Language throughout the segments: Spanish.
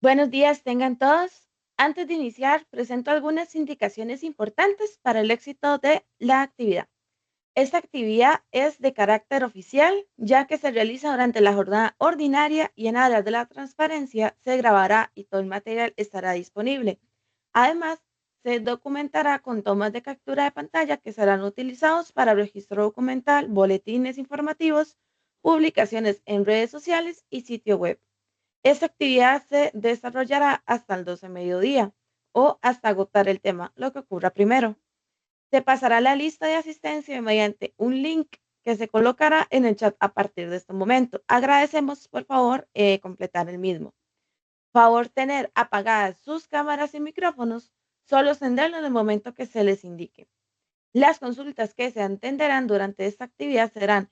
Buenos días, tengan todos. Antes de iniciar, presento algunas indicaciones importantes para el éxito de la actividad. Esta actividad es de carácter oficial, ya que se realiza durante la jornada ordinaria y en aras de la transparencia se grabará y todo el material estará disponible. Además, se documentará con tomas de captura de pantalla que serán utilizados para registro documental, boletines informativos, publicaciones en redes sociales y sitio web. Esta actividad se desarrollará hasta el 12 mediodía o hasta agotar el tema, lo que ocurra primero. Se pasará la lista de asistencia mediante un link que se colocará en el chat a partir de este momento. Agradecemos, por favor, completar el mismo. Favor tener apagadas sus cámaras y micrófonos, solo encenderlos en el momento que se les indique. Las consultas que se atenderán durante esta actividad serán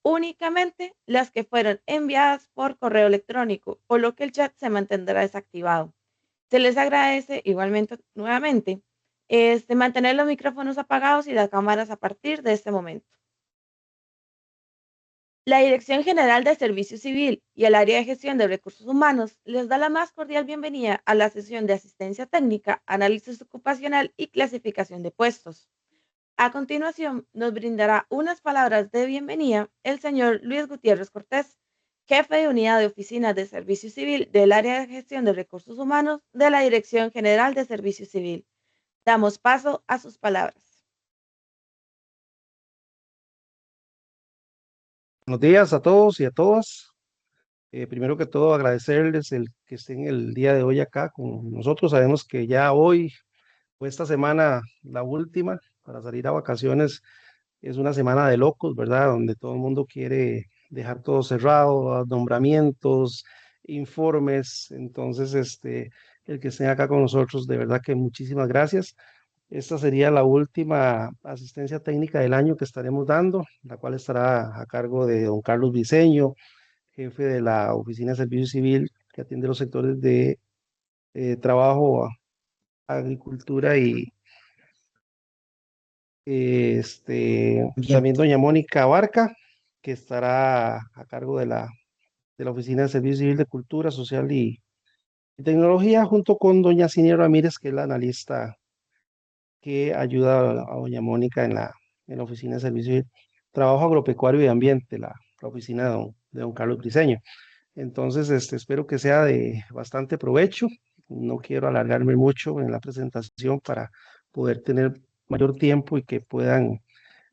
únicamente las que fueron enviadas por correo electrónico, por lo que el chat se mantendrá desactivado. Se les agradece igualmente nuevamente mantener los micrófonos apagados y las cámaras a partir de este momento. La Dirección General de Servicio Civil y el Área de Gestión de Recursos Humanos les da la más cordial bienvenida a la sesión de asistencia técnica, análisis ocupacional y clasificación de puestos. A continuación, nos brindará unas palabras de bienvenida el señor Luis Gutiérrez Cortés, jefe de unidad de oficinas de Servicio Civil del Área de Gestión de Recursos Humanos de la Dirección General de Servicio Civil. Damos paso a sus palabras. Buenos días a todos y a todas. Primero que todo, agradecerles el que estén el día de hoy acá con nosotros. Sabemos que ya hoy o esta semana, la última, para salir a vacaciones, es una semana de locos, ¿verdad? Donde todo el mundo quiere dejar todo cerrado, nombramientos, informes. Entonces, el que estén acá con nosotros, de verdad que muchísimas gracias. Esta sería la última asistencia técnica del año que estaremos dando, la cual estará a cargo de don Carlos Briceño, jefe de la Oficina de Servicio Civil, que atiende los sectores de trabajo, agricultura y Bien. también doña Mónica Barca, que estará a cargo de la Oficina de Servicio Civil de Cultura Social y Tecnología, junto con doña Cinia Ramírez, que es la analista que ayuda a doña Mónica en la Oficina de Servicio de Trabajo Agropecuario y Ambiente, la oficina de don Carlos Briceño. Entonces, espero que sea de bastante provecho. No quiero alargarme mucho en la presentación para poder tener mayor tiempo y que puedan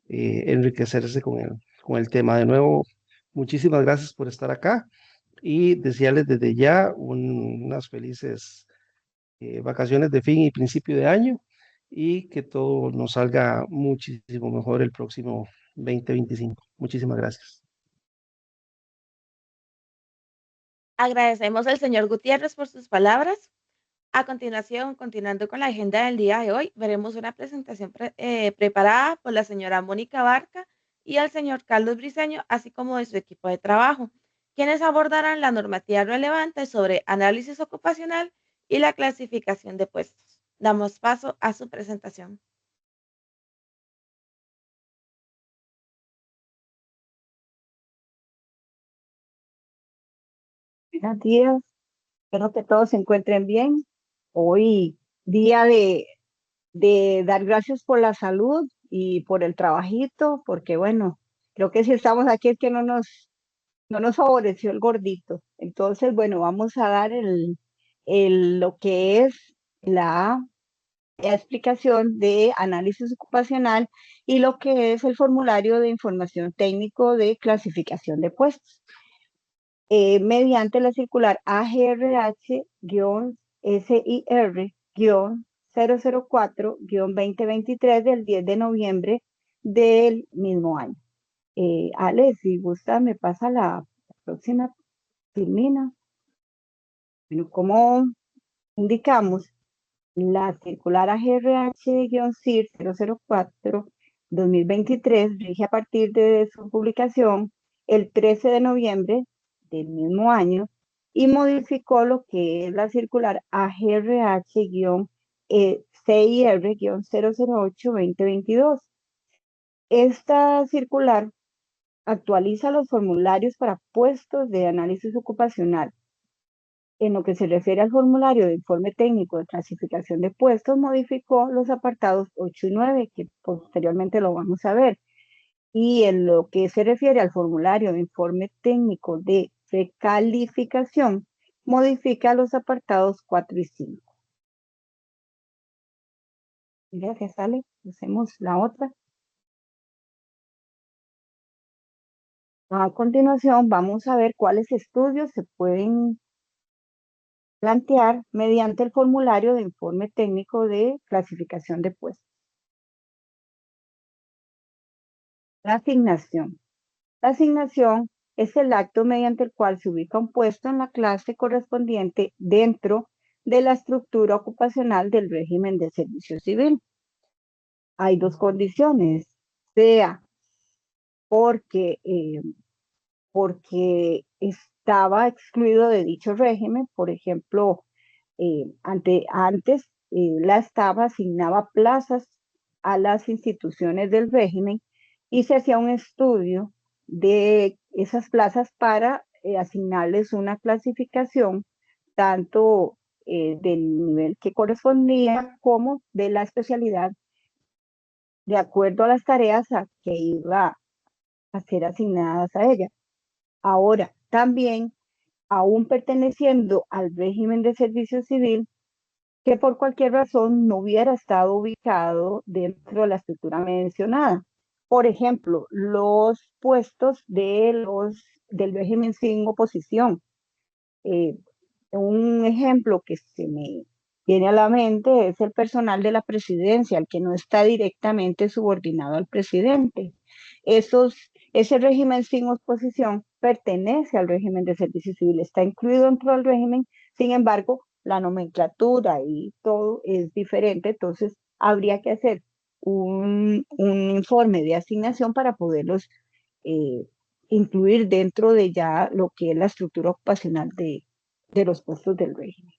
enriquecerse con el tema. De nuevo, muchísimas gracias por estar acá y desearles desde ya unas felices vacaciones de fin y principio de año y que todo nos salga muchísimo mejor el próximo 2025. Muchísimas gracias. Agradecemos al señor Gutiérrez por sus palabras. A continuación, continuando con la agenda del día de hoy, veremos una presentación preparada por la señora Mónica Barca y el señor Carlos Briceño, así como de su equipo de trabajo, quienes abordarán la normativa relevante sobre análisis ocupacional y la clasificación de puestos. Damos paso a su presentación. Buenos días, espero que todos se encuentren bien. Hoy día de dar gracias por la salud y por el trabajito, porque bueno, creo que si estamos aquí es que no nos favoreció el gordito. Entonces, bueno, vamos a dar lo que es la explicación de análisis ocupacional y lo que es el formulario de información técnico de clasificación de puestos. Mediante la circular AGRH-SIR-004-2023 del 10 de noviembre del mismo año. Ale, si gusta, me pasa la próxima filmina. Bueno, como indicamos, la circular AGRH-SIR 004-2023 rige a partir de su publicación el 13 de noviembre del mismo año y modificó lo que es la circular AGRH-CIR-008-2022. Esta circular actualiza los formularios para puestos de análisis ocupacional. en lo que se refiere al formulario de informe técnico de clasificación de puestos, modificó los apartados 8 y 9, que posteriormente lo vamos a ver. Y en lo que se refiere al formulario de informe técnico de precalificación, modifica los apartados 4 y 5. Gracias, Ale. Hacemos la otra. A continuación, vamos a ver cuáles estudios se pueden plantear mediante el formulario de informe técnico de clasificación de puestos. La asignación. La asignación es el acto mediante el cual se ubica un puesto en la clase correspondiente dentro de la estructura ocupacional del régimen de servicio civil. Hay dos condiciones, sea porque estaba excluido de dicho régimen, por ejemplo, antes la estaba asignaba plazas a las instituciones del régimen y se hacía un estudio de esas plazas para asignarles una clasificación tanto del nivel que correspondía como de la especialidad de acuerdo a las tareas a que iba a ser asignadas a ella. Ahora, también, aún perteneciendo al régimen de servicio civil, que por cualquier razón no hubiera estado ubicado dentro de la estructura mencionada. Por ejemplo, los puestos del régimen sin oposición. Un ejemplo que se me viene a la mente es el personal de la presidencia, el que no está directamente subordinado al presidente. Ese régimen sin oposición pertenece al régimen de servicio civil, está incluido dentro del régimen, sin embargo, la nomenclatura y todo es diferente, entonces habría que hacer un informe de asignación para poderlos incluir dentro de ya lo que es la estructura ocupacional de los puestos del régimen.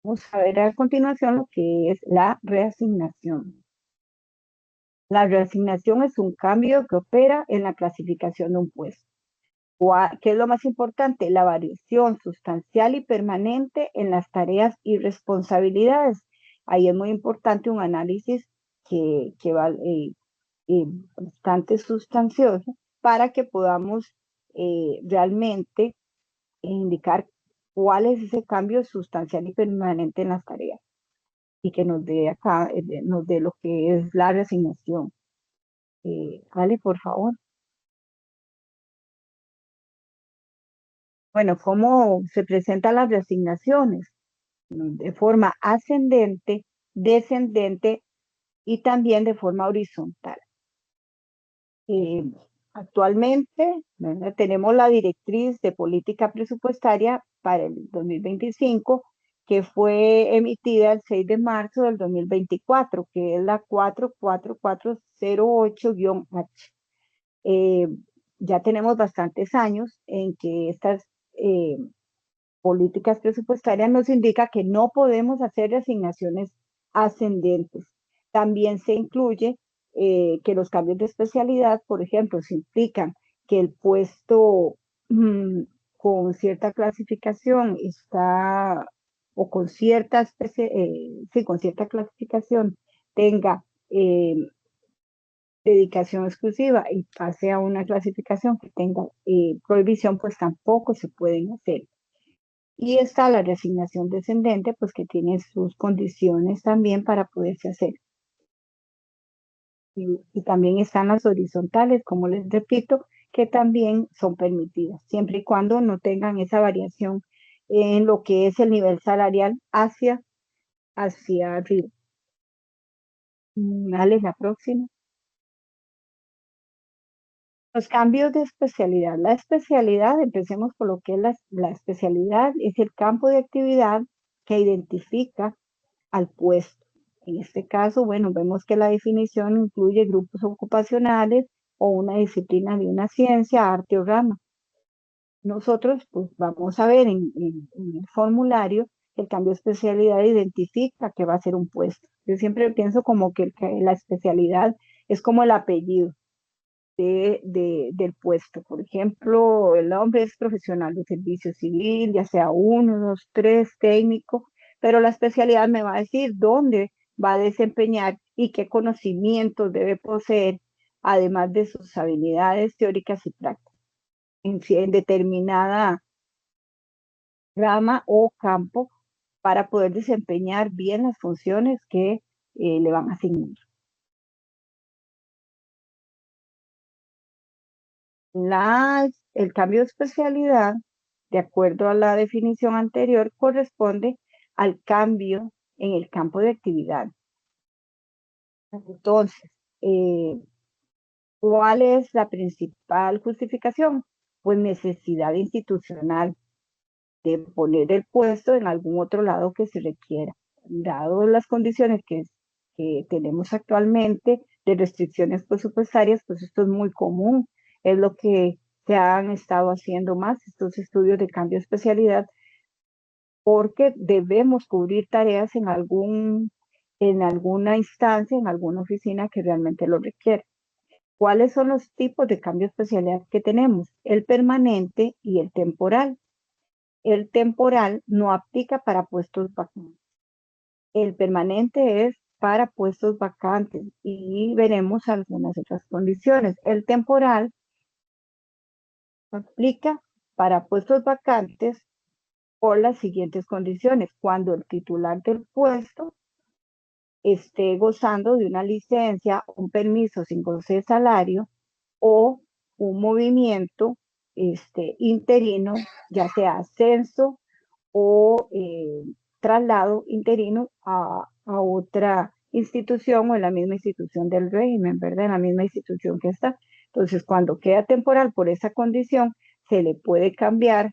Vamos a ver a continuación lo que es la reasignación. La reasignación es un cambio que opera en la clasificación de un puesto. ¿Qué es lo más importante? La variación sustancial y permanente en las tareas y responsabilidades. Ahí es muy importante un análisis que va bastante sustancioso para que podamos realmente indicar cuál es ese cambio sustancial y permanente en las tareas y que nos dé acá, nos dé lo que es la reasignación. Ale, por favor. Bueno, ¿cómo se presentan las reasignaciones? De forma ascendente, descendente y también de forma horizontal. Actualmente, ¿verdad? Tenemos la directriz de política presupuestaria para el 2025, que fue emitida el 6 de marzo del 2024, que es la 44408-H. Ya tenemos bastantes años en que estas políticas presupuestarias nos indica que no podemos hacer asignaciones ascendentes. También se incluye que los cambios de especialidad, por ejemplo, se implican que el puesto con cierta clasificación está, o con cierta con cierta clasificación tenga dedicación exclusiva y pase a una clasificación que tenga prohibición, pues tampoco se pueden hacer. Y está la reasignación descendente, pues que tiene sus condiciones también para poderse hacer. Y también están las horizontales, como les repito, que también son permitidas, siempre y cuando no tengan esa variación en lo que es el nivel salarial hacia arriba. Dale, la próxima. Los cambios de especialidad. La especialidad, empecemos por lo que es la especialidad, es el campo de actividad que identifica al puesto. En este caso, bueno, vemos que la definición incluye grupos ocupacionales o una disciplina de una ciencia, arte o rama. Nosotros, pues, vamos a ver en el formulario que el cambio de especialidad identifica que va a ser un puesto. Yo siempre pienso como que la especialidad es como el apellido. del puesto. Por ejemplo, el hombre es profesional de servicio civil, ya sea uno, dos, tres, técnico, pero la especialidad me va a decir dónde va a desempeñar y qué conocimientos debe poseer, además de sus habilidades teóricas y prácticas en determinada rama o campo para poder desempeñar bien las funciones que le van a asignar. El cambio de especialidad, de acuerdo a la definición anterior, corresponde al cambio en el campo de actividad. Entonces, ¿cuál es la principal justificación? Pues necesidad institucional de poner el puesto en algún otro lado que se requiera. Dado las condiciones que tenemos actualmente de restricciones presupuestarias, pues esto es muy común. Es lo que se han estado haciendo más, estos estudios de cambio de especialidad, porque debemos cubrir tareas en alguna instancia, en alguna oficina que realmente lo requiere. ¿Cuáles son los tipos de cambio de especialidad que tenemos? El permanente y el temporal. El temporal no aplica para puestos vacantes. El permanente es para puestos vacantes y veremos algunas otras condiciones. El temporal aplica para puestos vacantes por las siguientes condiciones. Cuando el titular del puesto esté gozando de una licencia, un permiso sin goce de salario o un movimiento interino, ya sea ascenso o traslado interino a otra institución o en la misma institución del régimen, ¿verdad? En la misma institución que está. Entonces, cuando queda temporal por esa condición, se le puede cambiar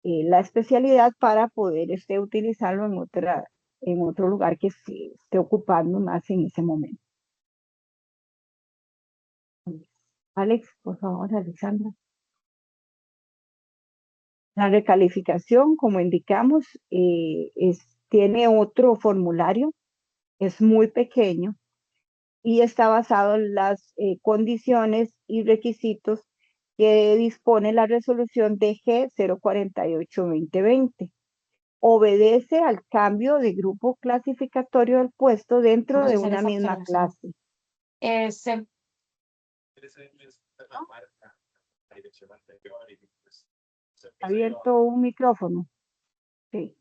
la especialidad para poder utilizarlo en otro lugar que se esté ocupando más en ese momento. Alex, por favor, Alexandra. La recalificación, como indicamos, tiene otro formulario, es muy pequeño y está basado en las condiciones y requisitos que dispone la resolución DG 048-2020. Obedece al cambio de grupo clasificatorio del puesto dentro de una misma clase. Abierto un micrófono. Sí.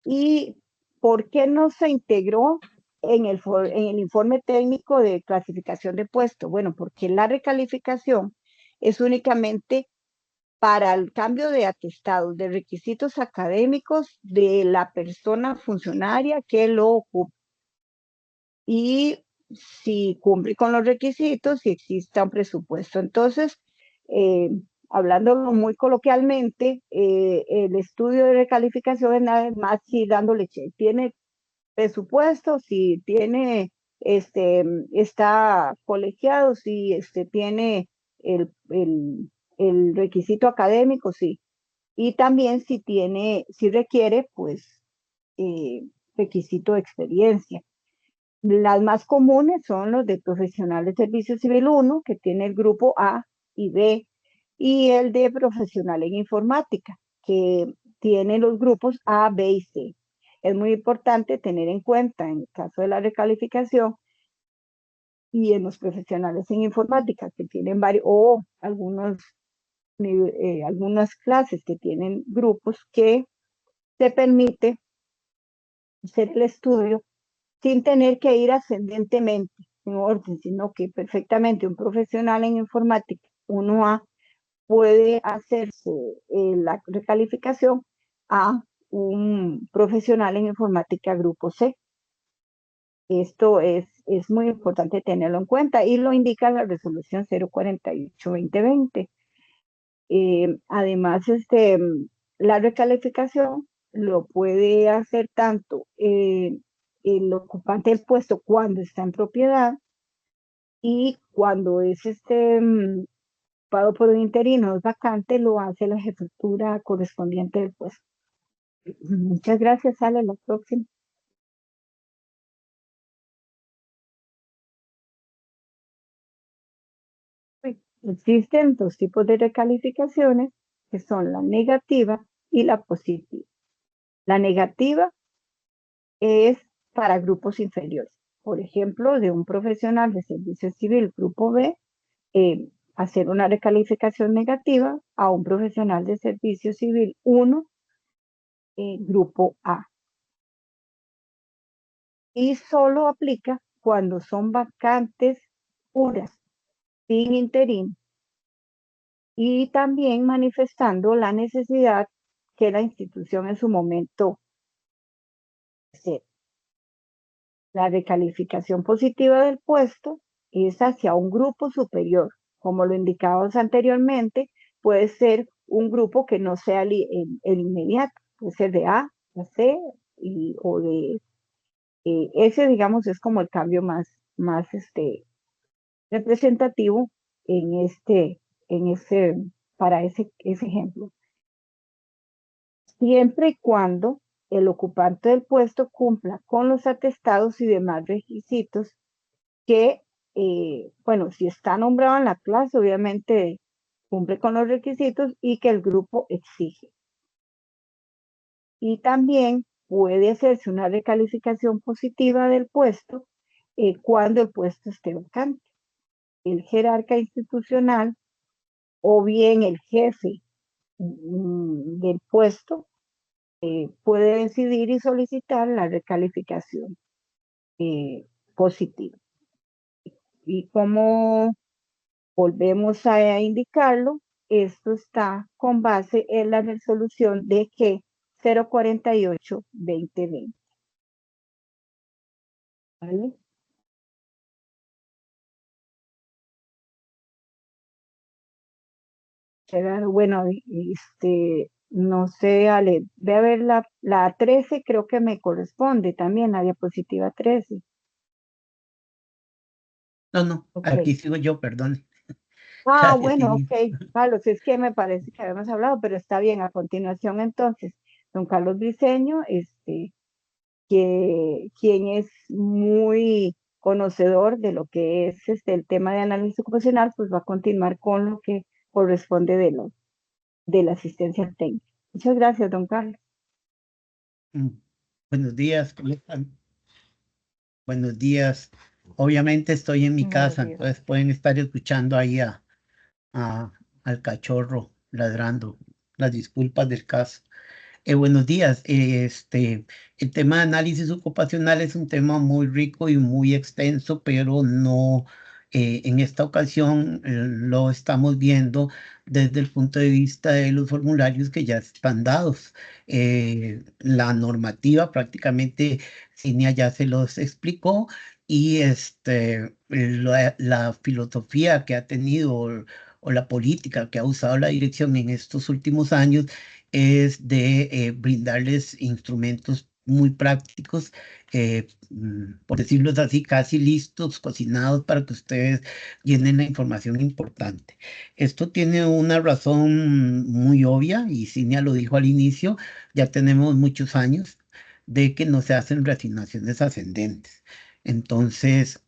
¿Y por qué no se integró en el informe técnico de clasificación de puesto? Bueno, porque la recalificación es únicamente para el cambio de atestados, de requisitos académicos de la persona funcionaria que lo ocupa. Y si cumple con los requisitos, si exista un presupuesto. Entonces, hablando muy coloquialmente, el estudio de recalificación es nada más si dándole check. Tiene presupuesto, si tiene, está colegiado, si tiene el requisito académico, sí. Y también si requiere, pues, requisito de experiencia. Las más comunes son los de profesional de servicio civil 1, que tiene el grupo A y B, y el de profesional en informática, que tiene los grupos A, B y C. Es muy importante tener en cuenta en el caso de la recalificación y en los profesionales en informática, que tienen varios, o algunas clases que tienen grupos que se permite hacer el estudio sin tener que ir ascendentemente en orden, sino que perfectamente un profesional en informática 1A puede hacerse la recalificación a un profesional en informática grupo C. Esto es muy importante tenerlo en cuenta y lo indica la resolución 048-2020. Además, la recalificación lo puede hacer tanto el ocupante del puesto cuando está en propiedad y cuando es ocupado por un interino, es vacante, lo hace la jefatura correspondiente del puesto. Muchas gracias, Ale, la próxima. Existen dos tipos de recalificaciones, que son la negativa y la positiva. La negativa es para grupos inferiores. Por ejemplo, de un profesional de servicio civil grupo B, hacer una recalificación negativa a un profesional de servicio civil 1, grupo A. Y solo aplica cuando son vacantes puras, sin interín, y también manifestando la necesidad que la institución en su momento hacer. La recalificación positiva del puesto es hacia un grupo superior. Como lo indicábamos anteriormente, puede ser un grupo que no sea el inmediato, puede ser de A a C o de ese, digamos, es como el cambio más representativo en para ese ejemplo. Siempre y cuando el ocupante del puesto cumpla con los atestados y demás requisitos que, bueno, si está nombrado en la clase, obviamente cumple con los requisitos y que el grupo exige. Y también puede hacerse una recalificación positiva del puesto cuando el puesto esté vacante. El jerarca institucional o bien el jefe del puesto puede decidir y solicitar la recalificación positiva. Y como volvemos a indicarlo, esto está con base en la resolución de G 048-2020. ¿Vale? Bueno, no sé, Ale, ve a ver la 13, creo que me corresponde también, la diapositiva 13. No, Ok. aquí sigo yo, perdón. Ah, Gracias, bueno, Silvia. ok. Carlos, es que me parece que habíamos hablado, pero está bien. A continuación, entonces, don Carlos Briceño, quien es muy conocedor de lo que es el tema de análisis ocupacional, pues va a continuar con lo que corresponde de la asistencia técnica. Muchas gracias, don Carlos. Buenos días, ¿cómo están? Buenos días. Obviamente estoy en mi Buenos casa, días. entonces pueden estar escuchando ahí al cachorro ladrando. Las disculpas del caso. Buenos días. El tema de análisis ocupacional es un tema muy rico y muy extenso, pero no, en esta ocasión lo estamos viendo desde el punto de vista de los formularios que ya están dados. La normativa prácticamente Cinia ya se los explicó y la filosofía que ha tenido o la política que ha usado la dirección en estos últimos años es de brindarles instrumentos muy prácticos, por decirlo así, casi listos, cocinados para que ustedes llenen la información importante. Esto tiene una razón muy obvia, y Cinia lo dijo al inicio, ya tenemos muchos años de que no se hacen reasignaciones ascendentes. Entonces,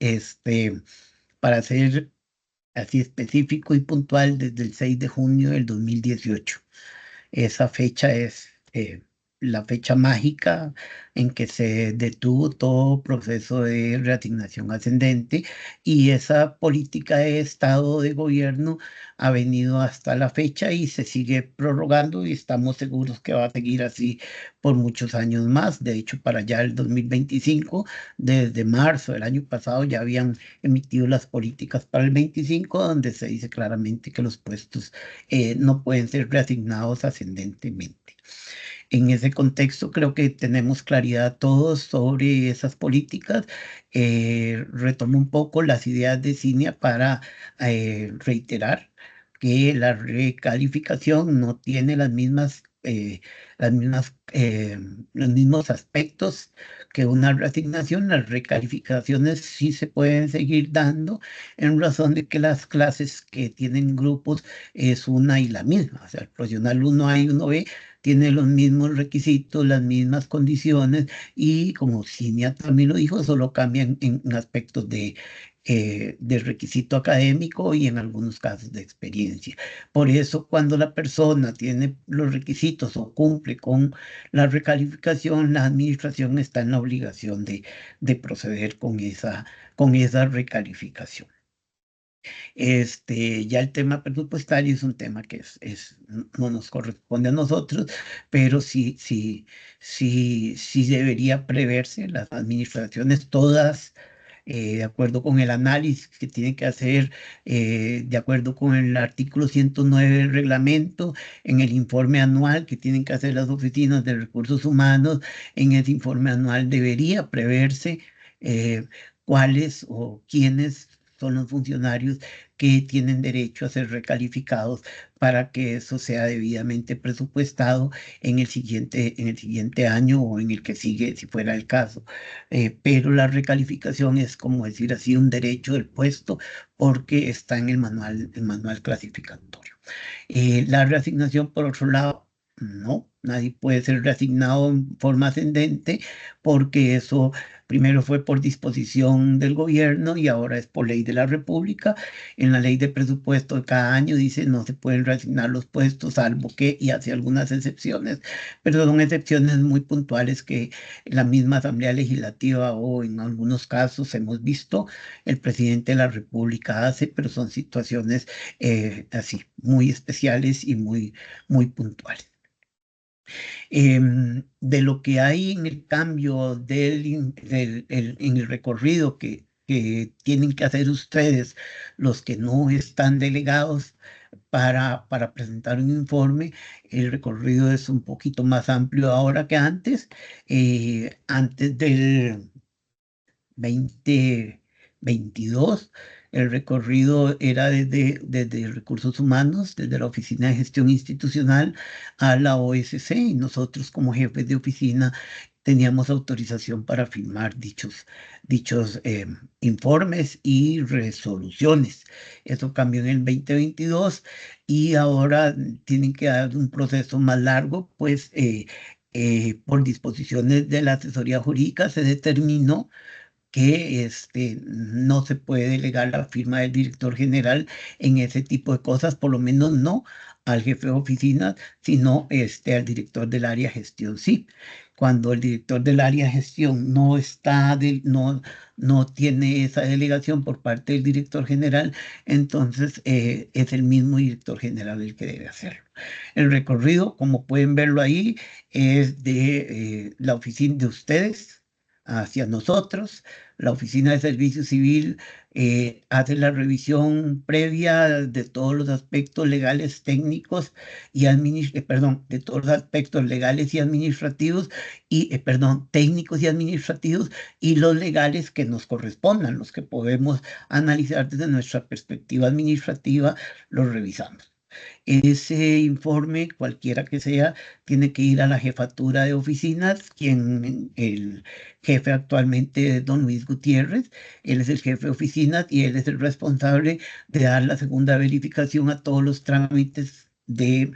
para ser así específico y puntual, desde el 6 de junio del 2018. Esa fecha es la fecha mágica en que se detuvo todo proceso de reasignación ascendente y esa política de Estado de gobierno ha venido hasta la fecha y se sigue prorrogando y estamos seguros que va a seguir así por muchos años más. De hecho, para allá el 2025, desde marzo del año pasado ya habían emitido las políticas para el 25, donde se dice claramente que los puestos no pueden ser reasignados ascendentemente. En ese contexto creo que tenemos claridad todos sobre esas políticas. Retomo un poco las ideas de Cinia para reiterar que la recalificación no tiene los mismos aspectos que una reasignación. Las recalificaciones sí se pueden seguir dando en razón de que las clases que tienen grupos es una y la misma. O sea, el profesional 1A y 1B tiene los mismos requisitos, las mismas condiciones y como Cinia también lo dijo, solo cambian en aspectos de requisito académico y en algunos casos de experiencia. Por eso, cuando la persona tiene los requisitos o cumple con la recalificación, la administración está en la obligación de proceder con esa recalificación. Ya el tema presupuestario es un tema que no nos corresponde a nosotros, pero sí debería preverse las administraciones todas, de acuerdo con el análisis que tienen que hacer, de acuerdo con el artículo 109 del reglamento, en el informe anual que tienen que hacer las oficinas de recursos humanos, en ese informe anual debería preverse cuáles o quiénes son los funcionarios que tienen derecho a ser recalificados para que eso sea debidamente presupuestado en el siguiente año o en el que sigue, si fuera el caso. Pero la recalificación es, como decir así, un derecho del puesto porque está en el manual clasificatorio. La reasignación, por otro lado, no, nadie puede ser reasignado en forma ascendente porque eso primero fue por disposición del gobierno y ahora es por ley de la República. En la ley de presupuesto de cada año dice no se pueden reasignar los puestos, salvo que, y hace algunas excepciones, pero son excepciones muy puntuales que la misma Asamblea Legislativa o en algunos casos hemos visto el presidente de la República hace, pero son situaciones así, muy especiales y muy puntuales. De lo que hay en el cambio en el recorrido que tienen que hacer ustedes, los que no están delegados, para presentar un informe, el recorrido es un poquito más amplio ahora que antes. Antes del 2022, el recorrido era desde Recursos Humanos, desde la Oficina de Gestión Institucional a la OSC, y nosotros como jefes de oficina teníamos autorización para firmar dichos informes y resoluciones. Eso cambió en el 2022 y ahora tienen que dar un proceso más largo, pues por disposiciones de la asesoría jurídica se determinó que no se puede delegar la firma del director general en ese tipo de cosas, por lo menos no al jefe de oficina, sino al director del área de gestión, sí. Cuando el director del área de gestión no tiene esa delegación por parte del director general, entonces es el mismo director general el que debe hacerlo. El recorrido, como pueden verlo ahí, es de la oficina de ustedes hacia nosotros. La Oficina de Servicio Civil hace la revisión previa de todos los aspectos legales, técnicos y de todos los aspectos legales y administrativos técnicos y administrativos, y los legales que nos correspondan, los que podemos analizar desde nuestra perspectiva administrativa, los revisamos. Ese informe, cualquiera que sea, tiene que ir a la jefatura de oficinas, quien el jefe actualmente es don Luis Gutiérrez. Él es el jefe de oficinas y él es el responsable de dar la segunda verificación a todos los trámites de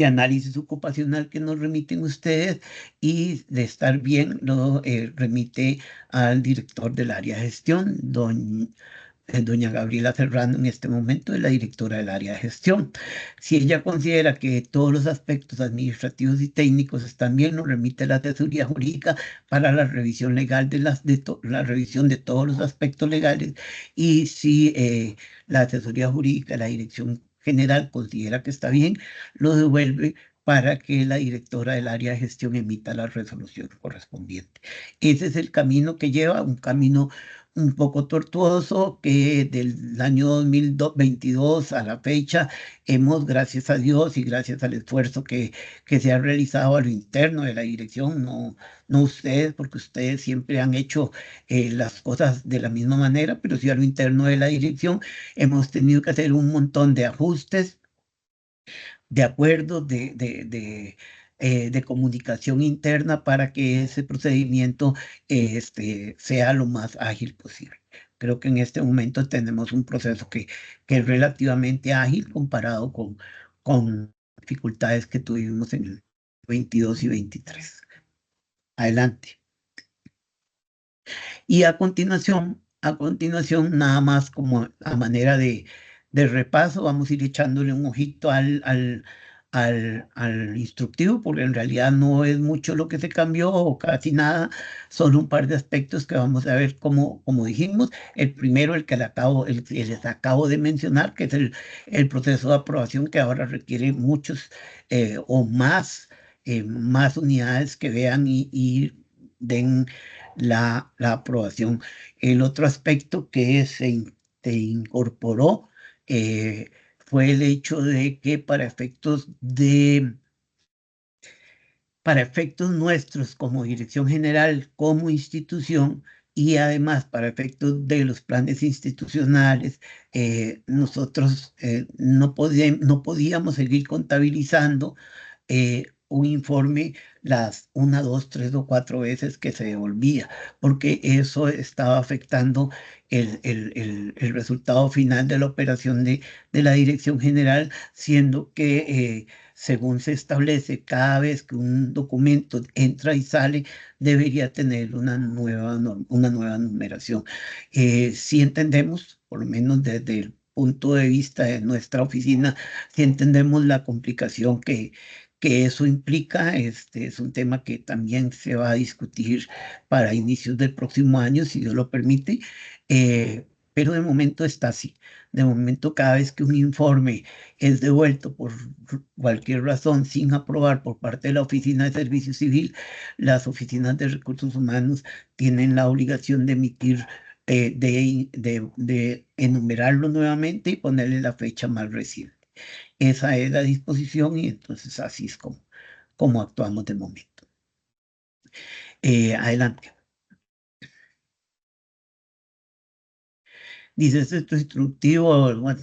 análisis ocupacional que nos remiten ustedes, y de estar bien lo remite al director del área de gestión, doña Gabriela Serrano, en este momento es la directora del área de gestión. Si ella considera que todos los aspectos administrativos y técnicos están bien, nos remite a la asesoría jurídica para la revisión legal la revisión de todos los aspectos legales, y si la asesoría jurídica, la dirección general considera que está bien, lo devuelve para que la directora del área de gestión emita la resolución correspondiente. Ese es el camino que lleva, un camino un poco tortuoso, que del año 2022 a la fecha hemos, gracias a Dios y gracias al esfuerzo que se ha realizado a lo interno de la dirección, no ustedes, porque ustedes siempre han hecho las cosas de la misma manera, pero sí a lo interno de la dirección hemos tenido que hacer un montón de ajustes, de acuerdos, de comunicación interna para que ese procedimiento sea lo más ágil posible. Creo que en este momento tenemos un proceso que es relativamente ágil comparado con dificultades que tuvimos en el 22 y 23. Adelante. Y a continuación, nada más como a manera de repaso, vamos a ir echándole un ojito al instructivo, porque en realidad no es mucho lo que se cambió, o casi nada, solo un par de aspectos que vamos a ver como dijimos. El primero, el que les acabo de mencionar, que es el proceso de aprobación, que ahora requiere muchos o más unidades que vean y den la aprobación. El otro aspecto que se incorporó fue el hecho de que para efectos nuestros como dirección general, como institución, y además para efectos de los planes institucionales, nosotros no podíamos seguir contabilizando un informe las 1, 2, 3 o 4 veces que se devolvía, porque eso estaba afectando el resultado final de la operación de la dirección general, siendo que según se establece, cada vez que un documento entra y sale, debería tener una nueva numeración. Si entendemos, por lo menos desde el punto de vista de nuestra oficina, si entendemos la complicación que eso implica. Es un tema que también se va a discutir para inicios del próximo año, si Dios lo permite, pero de momento está así. De momento, cada vez que un informe es devuelto por cualquier razón sin aprobar por parte de la Oficina de Servicio Civil, las oficinas de recursos humanos tienen la obligación de emitir, de enumerarlo nuevamente y ponerle la fecha más reciente. Esa es la disposición y entonces así es como actuamos de momento. Adelante. Dice, esto es instructivo. Bueno,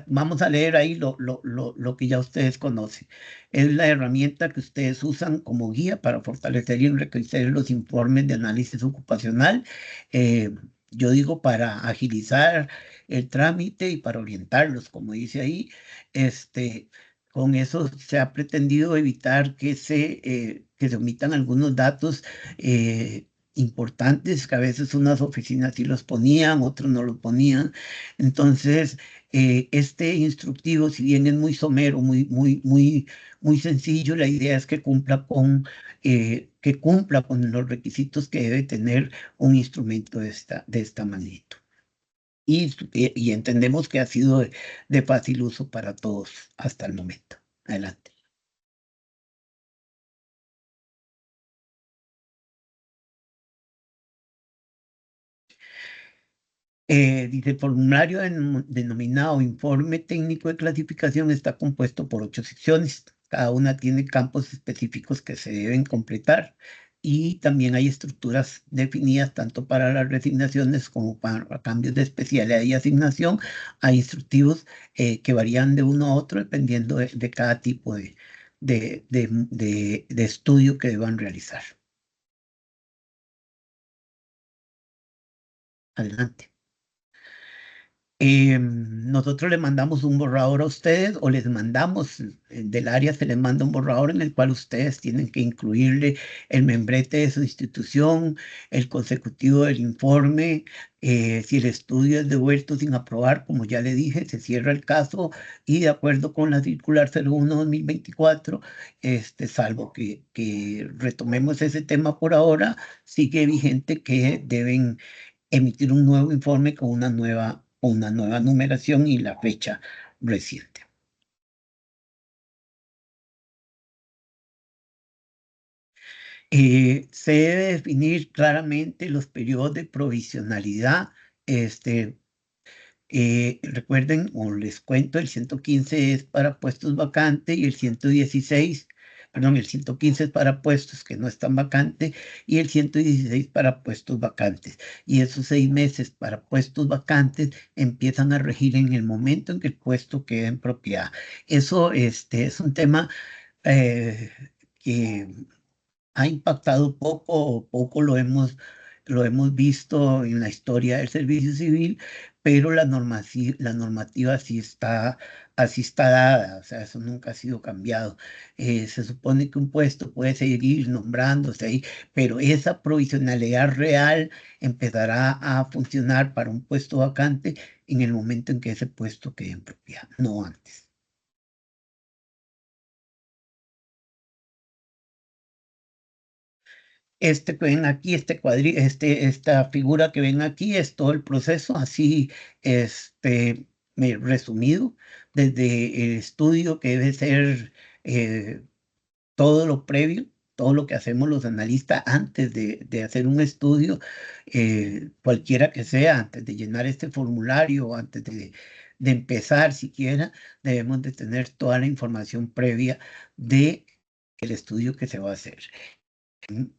vamos a leer ahí lo que ya ustedes conocen. Es la herramienta que ustedes usan como guía para fortalecer y enriquecer los informes de análisis ocupacional. Yo digo para agilizar el trámite y para orientarlos, como dice ahí. Con eso se ha pretendido evitar que se omitan algunos datos importantes, que a veces unas oficinas sí los ponían, otros no los ponían. Entonces, este instructivo, si bien es muy somero, muy sencillo, la idea es que cumpla con los requisitos que debe tener un instrumento de esta magnitud. Y entendemos que ha sido de fácil uso para todos hasta el momento. Adelante. Dice, el formulario denominado Informe Técnico de Clasificación está compuesto por 8 secciones. Cada una tiene campos específicos que se deben completar, y también hay estructuras definidas tanto para las resignaciones como para cambios de especialidad y asignación. Hay instructivos que varían de uno a otro dependiendo de cada tipo de estudio que deban realizar. Adelante. Nosotros le mandamos un borrador a ustedes, o les mandamos del área, se les manda un borrador en el cual ustedes tienen que incluirle el membrete de su institución, el consecutivo del informe. Si el estudio es devuelto sin aprobar, como ya le dije, se cierra el caso, y de acuerdo con la circular 01/2024, salvo que retomemos ese tema por ahora, sigue vigente que deben emitir un nuevo informe con una nueva numeración y la fecha reciente. Se debe definir claramente los periodos de provisionalidad. Recuerden, o les cuento, el 115 es para puestos vacantes y el 115 es para puestos que no están vacantes y el 116 para puestos vacantes. Y esos 6 meses para puestos vacantes empiezan a regir en el momento en que el puesto queda en propiedad. Eso es un tema que ha impactado poco lo hemos visto en la historia del servicio civil, pero la normativa así está dada, o sea, eso nunca ha sido cambiado. Se supone que un puesto puede seguir nombrándose ahí, pero esa provisionalidad real empezará a funcionar para un puesto vacante en el momento en que ese puesto quede en propiedad, no antes. Este que ven aquí, esta figura que ven aquí es todo el proceso, así resumido, desde el estudio que debe ser todo lo previo, todo lo que hacemos los analistas antes de hacer un estudio, cualquiera que sea, antes de llenar este formulario, antes de empezar siquiera, debemos de tener toda la información previa de el estudio que se va a hacer.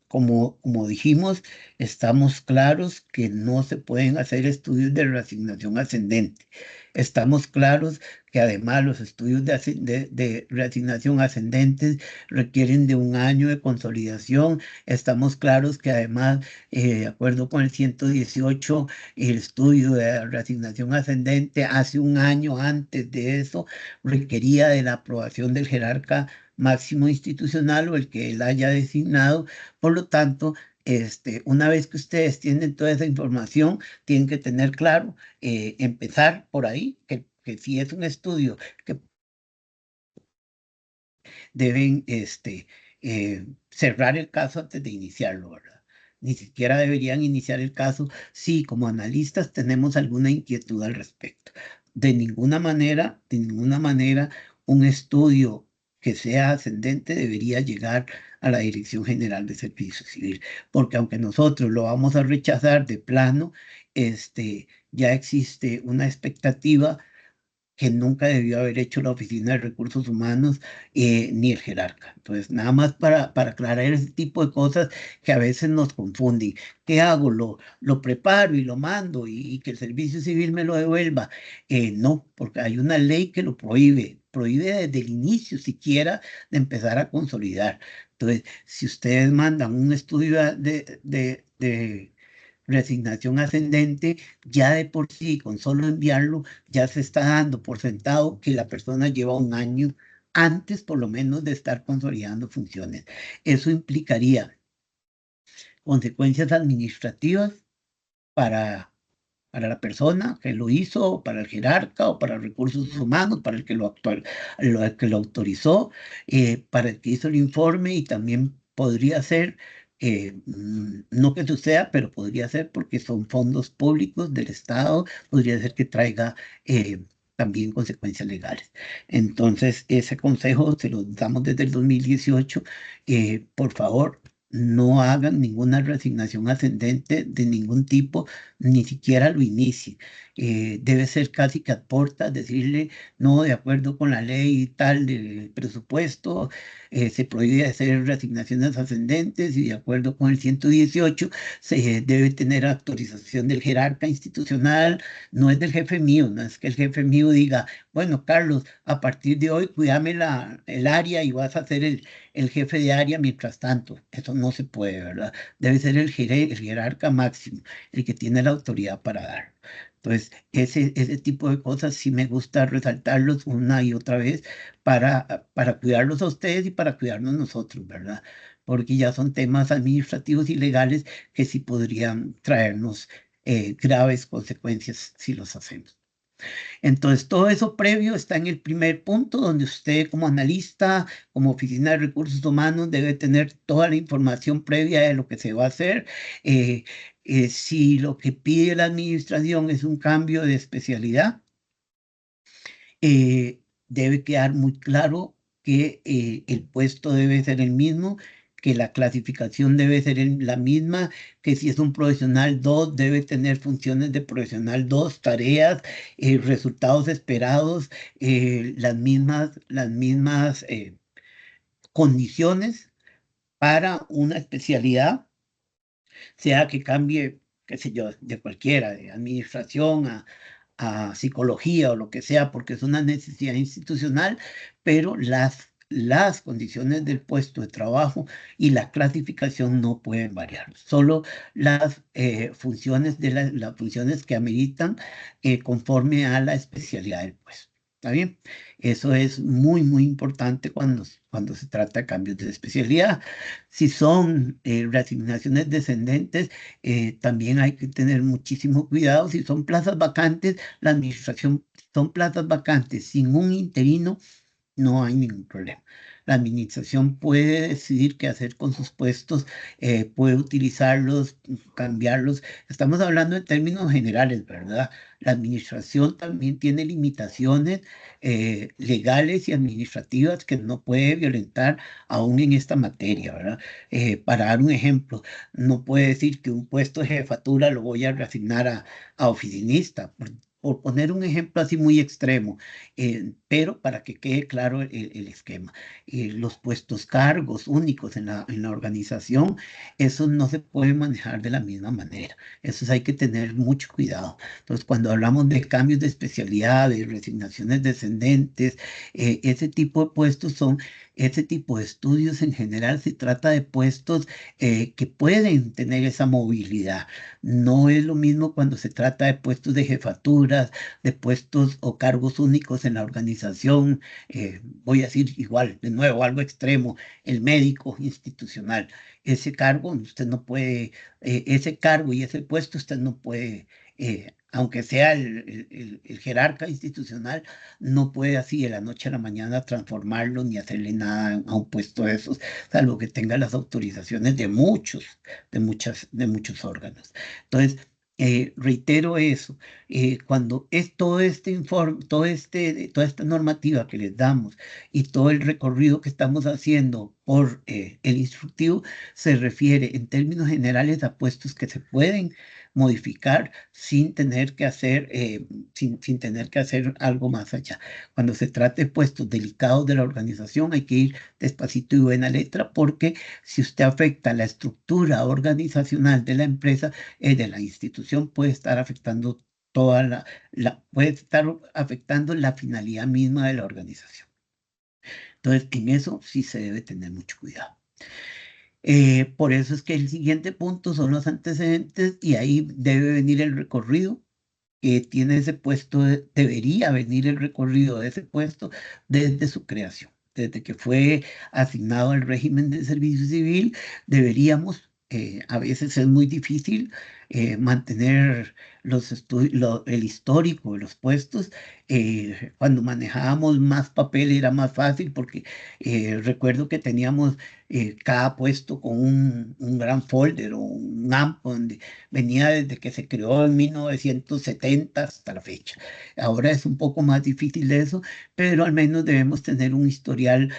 Como dijimos, estamos claros que no se pueden hacer estudios de reasignación ascendente. Estamos claros que además los estudios de reasignación ascendente requieren de 1 año de consolidación. Estamos claros que además, de acuerdo con el 118, el estudio de reasignación ascendente hace 1 año antes de eso requería de la aprobación del jerarca máximo institucional o el que él haya designado. Por lo tanto, una vez que ustedes tienen toda esa información, tienen que tener claro, empezar por ahí, que si es un estudio que deben cerrar el caso antes de iniciarlo, ¿verdad? Ni siquiera deberían iniciar el caso si como analistas tenemos alguna inquietud al respecto. De ninguna manera, un estudio que sea ascendente debería llegar a la Dirección General de Servicio Civil, porque aunque nosotros lo vamos a rechazar de plano, ya existe una expectativa que nunca debió haber hecho la Oficina de Recursos Humanos ni el jerarca. Entonces, nada más para aclarar ese tipo de cosas que a veces nos confunden. ¿Qué hago? ¿Lo preparo y lo mando y que el Servicio Civil me lo devuelva? No, porque hay una ley que lo prohíbe desde el inicio siquiera de empezar a consolidar. Entonces, si ustedes mandan un estudio de reasignación ascendente, ya de por sí, con solo enviarlo, ya se está dando por sentado que la persona lleva 1 año antes, por lo menos, de estar consolidando funciones. Eso implicaría consecuencias administrativas para la persona que lo hizo, o para el jerarca, o para recursos humanos, para el que lo autorizó, para el que hizo el informe, y también podría ser, no que suceda, pero podría ser porque son fondos públicos del Estado, podría ser que traiga también consecuencias legales. Entonces, ese consejo se lo damos desde el 2018. Por favor, no hagan ninguna reasignación ascendente de ningún tipo, ni siquiera lo inicie. Debe ser casi que a portas, decirle, no, de acuerdo con la ley tal del presupuesto, se prohíbe hacer reasignaciones ascendentes, y de acuerdo con el 118 se debe tener autorización del jerarca institucional, no es del jefe mío, no es que el jefe mío diga, bueno, Carlos, a partir de hoy cuídame el área y vas a ser el jefe de área mientras tanto. Eso no se puede, ¿verdad? Debe ser el jerarca máximo, el que tiene la autoridad para dar. Entonces, ese tipo de cosas sí me gusta resaltarlos una y otra vez para cuidarlos a ustedes y para cuidarnos nosotros, ¿verdad? Porque ya son temas administrativos y legales que sí podrían traernos graves consecuencias si los hacemos. Entonces, todo eso previo está en el primer punto, donde usted como analista, como oficina de recursos humanos, debe tener toda la información previa de lo que se va a hacer. Si lo que pide la administración es un cambio de especialidad, debe quedar muy claro que el puesto debe ser el mismo, que la clasificación debe ser la misma, que si es un profesional 2, debe tener funciones de profesional 2, tareas, resultados esperados, las mismas condiciones para una especialidad, sea que cambie, qué sé yo, de cualquiera, de administración a psicología o lo que sea, porque es una necesidad institucional, pero las condiciones del puesto de trabajo y la clasificación no pueden variar. Solo las funciones las funciones que ameritan conforme a la especialidad del puesto. ¿Está bien? Eso es muy, muy importante cuando se trata de cambios de especialidad. Si son reasignaciones descendentes, también hay que tener muchísimo cuidado. Si son plazas vacantes, la administración, son plazas vacantes sin un interino, no hay ningún problema. La administración puede decidir qué hacer con sus puestos, puede utilizarlos, cambiarlos. Estamos hablando en términos generales, ¿verdad? La administración también tiene limitaciones legales y administrativas que no puede violentar aún en esta materia, ¿verdad? Para dar un ejemplo, no puede decir que un puesto de jefatura lo voy a reasignar a oficinista, por poner un ejemplo así muy extremo, pero para que quede claro el esquema. Los puestos cargos únicos en la organización, esos no se pueden manejar de la misma manera. Esos hay que tener mucho cuidado. Entonces, cuando hablamos de cambios de especialidad, de resignaciones descendentes, ese tipo de puestos son, ese tipo de estudios en general se trata de puestos que pueden tener esa movilidad. No es lo mismo cuando se trata de puestos de jefaturas, de puestos o cargos únicos en la organización. Voy a decir igual, de nuevo, algo extremo, el médico institucional. Ese cargo, usted no puede, ese cargo y ese puesto, usted no puede, aunque sea el jerarca institucional, no puede así de la noche a la mañana transformarlo ni hacerle nada a un puesto de esos, salvo que tenga las autorizaciones de muchos órganos. Entonces, reitero eso, cuando es todo este informe, toda esta normativa que les damos y todo el recorrido que estamos haciendo por el instructivo, se refiere en términos generales a puestos que se pueden modificar sin tener que hacer, sin tener que hacer algo más allá. Cuando se trate de puestos delicados de la organización, hay que ir despacito y buena letra, porque si usted afecta la estructura organizacional de la empresa, de la institución, puede estar afectando puede estar afectando la finalidad misma de la organización. Entonces, en eso sí se debe tener mucho cuidado. Por eso es que el siguiente punto son los antecedentes y ahí debe venir el recorrido que tiene ese puesto, debería venir el recorrido de ese puesto desde su creación. Desde que fue asignado al régimen de servicio civil, deberíamos, a veces es muy difícil mantener el histórico de los puestos. Cuando manejábamos más papel era más fácil porque recuerdo que teníamos cada puesto con un gran folder o un AMP donde venía desde que se creó en 1970 hasta la fecha. Ahora es un poco más difícil eso, pero al menos debemos tener un historial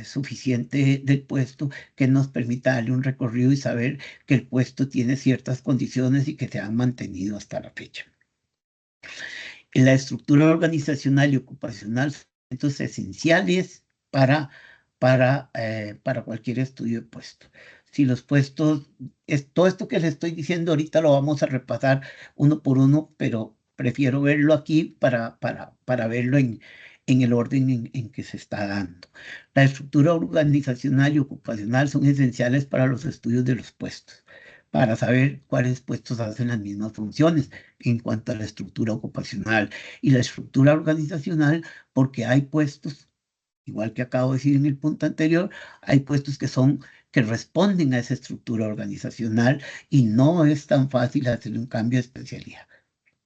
suficiente del puesto que nos permita darle un recorrido y saber que el puesto tiene ciertas condiciones y que se han mantenido hasta la fecha. La estructura organizacional y ocupacional son elementos esenciales para cualquier estudio de puesto. Si los puestos, todo esto que les estoy diciendo ahorita lo vamos a repasar uno por uno, pero prefiero verlo aquí para verlo en el orden en que se está dando. La estructura organizacional y ocupacional son esenciales para los estudios de los puestos, para saber cuáles puestos hacen las mismas funciones en cuanto a la estructura ocupacional y la estructura organizacional, porque hay puestos, igual que acabo de decir en el punto anterior, hay puestos que responden a esa estructura organizacional y no es tan fácil hacer un cambio de especialidad.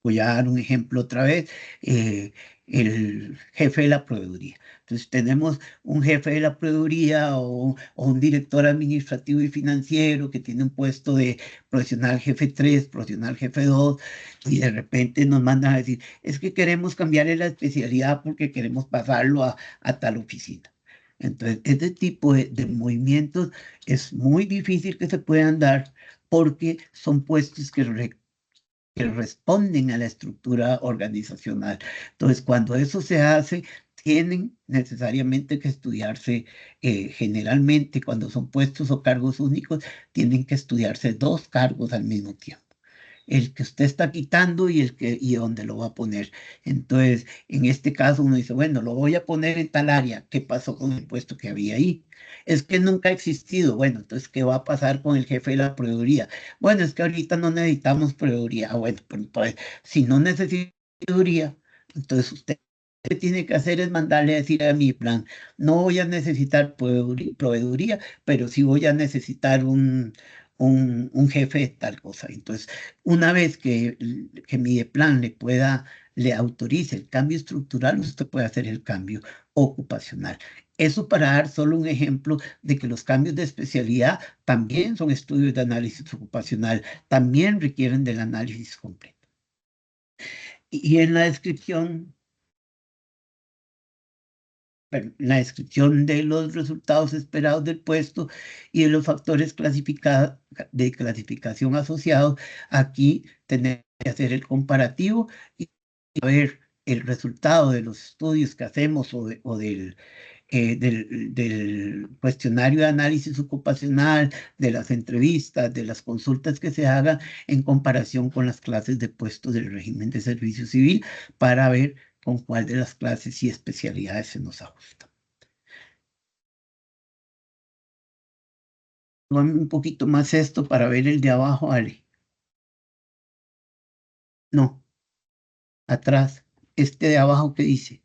Voy a dar un ejemplo otra vez, el jefe de la proveeduría. Entonces tenemos un jefe de la proveeduría o un director administrativo y financiero que tiene un puesto de profesional jefe 3, profesional jefe 2, y de repente nos mandan a decir, es que queremos cambiarle la especialidad porque queremos pasarlo a tal oficina. Entonces, este tipo de movimientos es muy difícil que se puedan dar porque son puestos que responden a la estructura organizacional. Entonces, cuando eso se hace, tienen necesariamente que estudiarse, generalmente cuando son puestos o cargos únicos, tienen que estudiarse 2 cargos al mismo tiempo. el que usted está quitando y dónde lo va a poner. Entonces, en este caso uno dice, bueno, lo voy a poner en tal área. ¿Qué pasó con el puesto que había ahí? Es que nunca ha existido. Bueno, entonces, ¿qué va a pasar con el jefe de la proveeduría? Bueno, es que ahorita no necesitamos proveeduría. Bueno, pero entonces, si no necesita proveeduría, entonces usted lo que tiene que hacer es mandarle a decir a mi plan, no voy a necesitar proveeduría, pero sí voy a necesitar un jefe de tal cosa. Entonces, una vez que mi plan le autorice el cambio estructural, usted puede hacer el cambio ocupacional. Eso para dar solo un ejemplo de que los cambios de especialidad también son estudios de análisis ocupacional, también requieren del análisis completo. Y en la descripción de los resultados esperados del puesto y de los factores de clasificación asociados, aquí tenemos que hacer el comparativo y ver el resultado de los estudios que hacemos o del cuestionario de análisis ocupacional, de las entrevistas, de las consultas que se hagan en comparación con las clases de puestos del régimen de servicio civil para ver con cuál de las clases y especialidades se nos ajusta. Dame un poquito más esto para ver el de abajo, Ale. No, atrás. Este de abajo, ¿qué dice?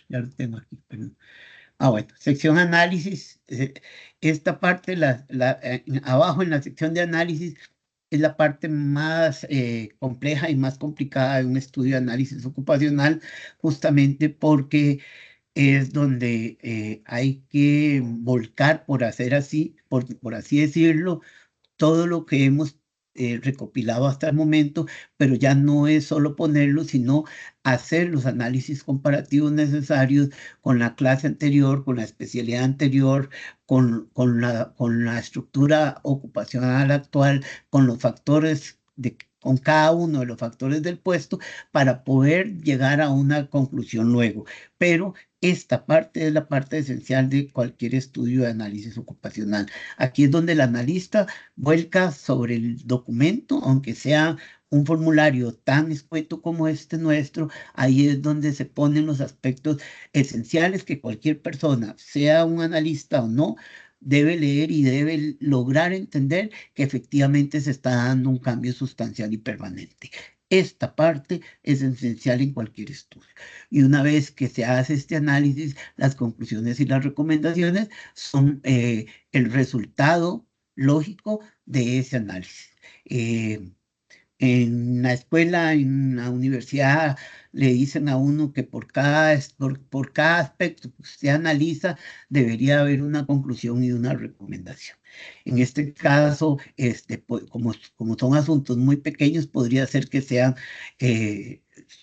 Ya lo tengo aquí, perdón. Bueno, sección análisis. Esta parte, abajo en la sección de análisis, es la parte más compleja y más complicada de un estudio de análisis ocupacional, justamente porque es donde hay que volcar, por así decirlo, todo lo que hemos recopilado hasta el momento, pero ya no es solo ponerlo, sino hacer los análisis comparativos necesarios con la clase anterior, con la especialidad anterior, con la estructura ocupacional actual, con los factores con cada uno de los factores del puesto para poder llegar a una conclusión luego. Pero esta parte es la parte esencial de cualquier estudio de análisis ocupacional. Aquí es donde el analista vuelca sobre el documento, aunque sea un formulario tan escueto como este nuestro, ahí es donde se ponen los aspectos esenciales que cualquier persona, sea un analista o no, debe leer y debe lograr entender que efectivamente se está dando un cambio sustancial y permanente. Esta parte es esencial en cualquier estudio. Y una vez que se hace este análisis, las conclusiones y las recomendaciones son el resultado lógico de ese análisis. En la escuela, en la universidad, le dicen a uno que por cada aspecto que usted analiza, debería haber una conclusión y una recomendación. En este caso, como son asuntos muy pequeños, podría ser que sean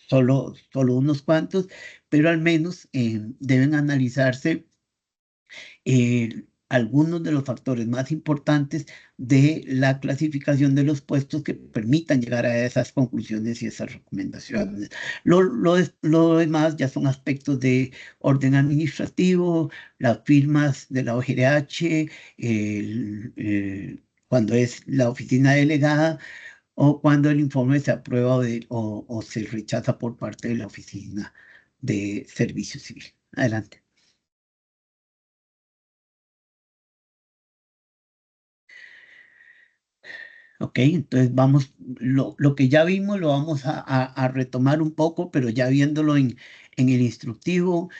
solo unos cuantos, pero al menos deben analizarse algunos de los factores más importantes de la clasificación de los puestos que permitan llegar a esas conclusiones y esas recomendaciones. Lo demás ya son aspectos de orden administrativo, las firmas de la OGRH, cuando es la oficina delegada o cuando el informe se aprueba o se rechaza por parte de la oficina de servicio civil. Adelante. Ok, entonces lo que ya vimos lo vamos a retomar un poco, pero ya viéndolo en el instructivo,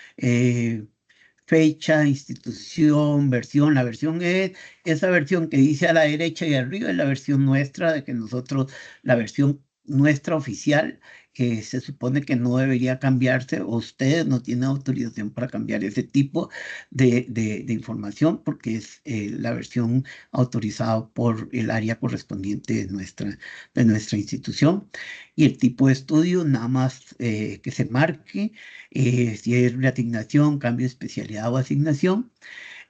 fecha, institución, versión. La versión es esa versión que dice a la derecha y arriba, es la versión nuestra, la versión nuestra oficial, que se supone que no debería cambiarse, o ustedes no tienen autorización para cambiar ese tipo de información, porque es la versión autorizada por el área correspondiente de nuestra institución. Y el tipo de estudio, nada más que se marque, si es reasignación, cambio de especialidad o asignación.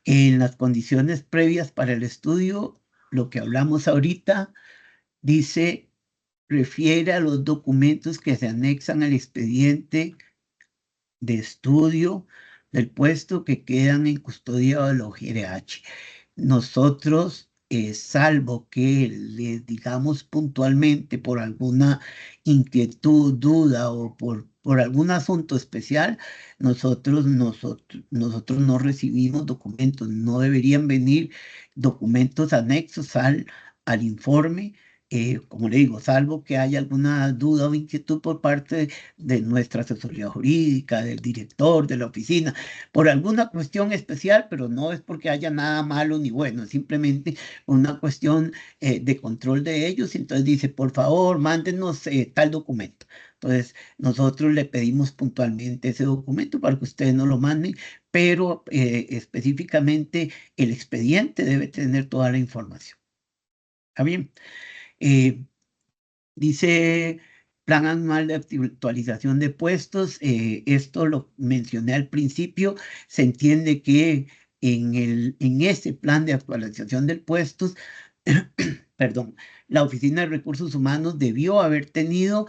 En las condiciones previas para el estudio, lo que hablamos ahorita dice, refiere a los documentos que se anexan al expediente de estudio del puesto que quedan en custodia de la OGRH. nosotros, salvo que les digamos puntualmente por alguna inquietud, duda o por algún asunto especial, nosotros no recibimos documentos, no deberían venir documentos anexos al informe. Como le digo, salvo que haya alguna duda o inquietud por parte de nuestra asesoría jurídica, del director, de la oficina, por alguna cuestión especial, pero no es porque haya nada malo ni bueno, es simplemente una cuestión de control de ellos. Entonces dice, por favor, mándenos tal documento. Entonces, nosotros le pedimos puntualmente ese documento para que ustedes nos lo manden, pero específicamente el expediente debe tener toda la información. ¿Está bien? Dice plan anual de actualización de puestos. Esto lo mencioné al principio. Se entiende que en ese plan de actualización de puestos, perdón, la Oficina de Recursos Humanos debió haber tenido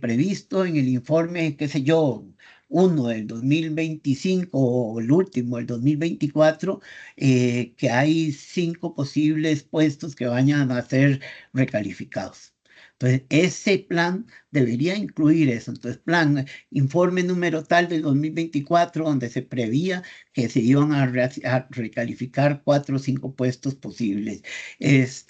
previsto en el informe, qué sé yo, uno del 2025 o el último, el 2024, que hay 5 posibles puestos que vayan a ser recalificados. Entonces, ese plan debería incluir eso. Entonces, plan, informe número tal del 2024, donde se prevía que se iban a recalificar 4 o 5 puestos posibles. Los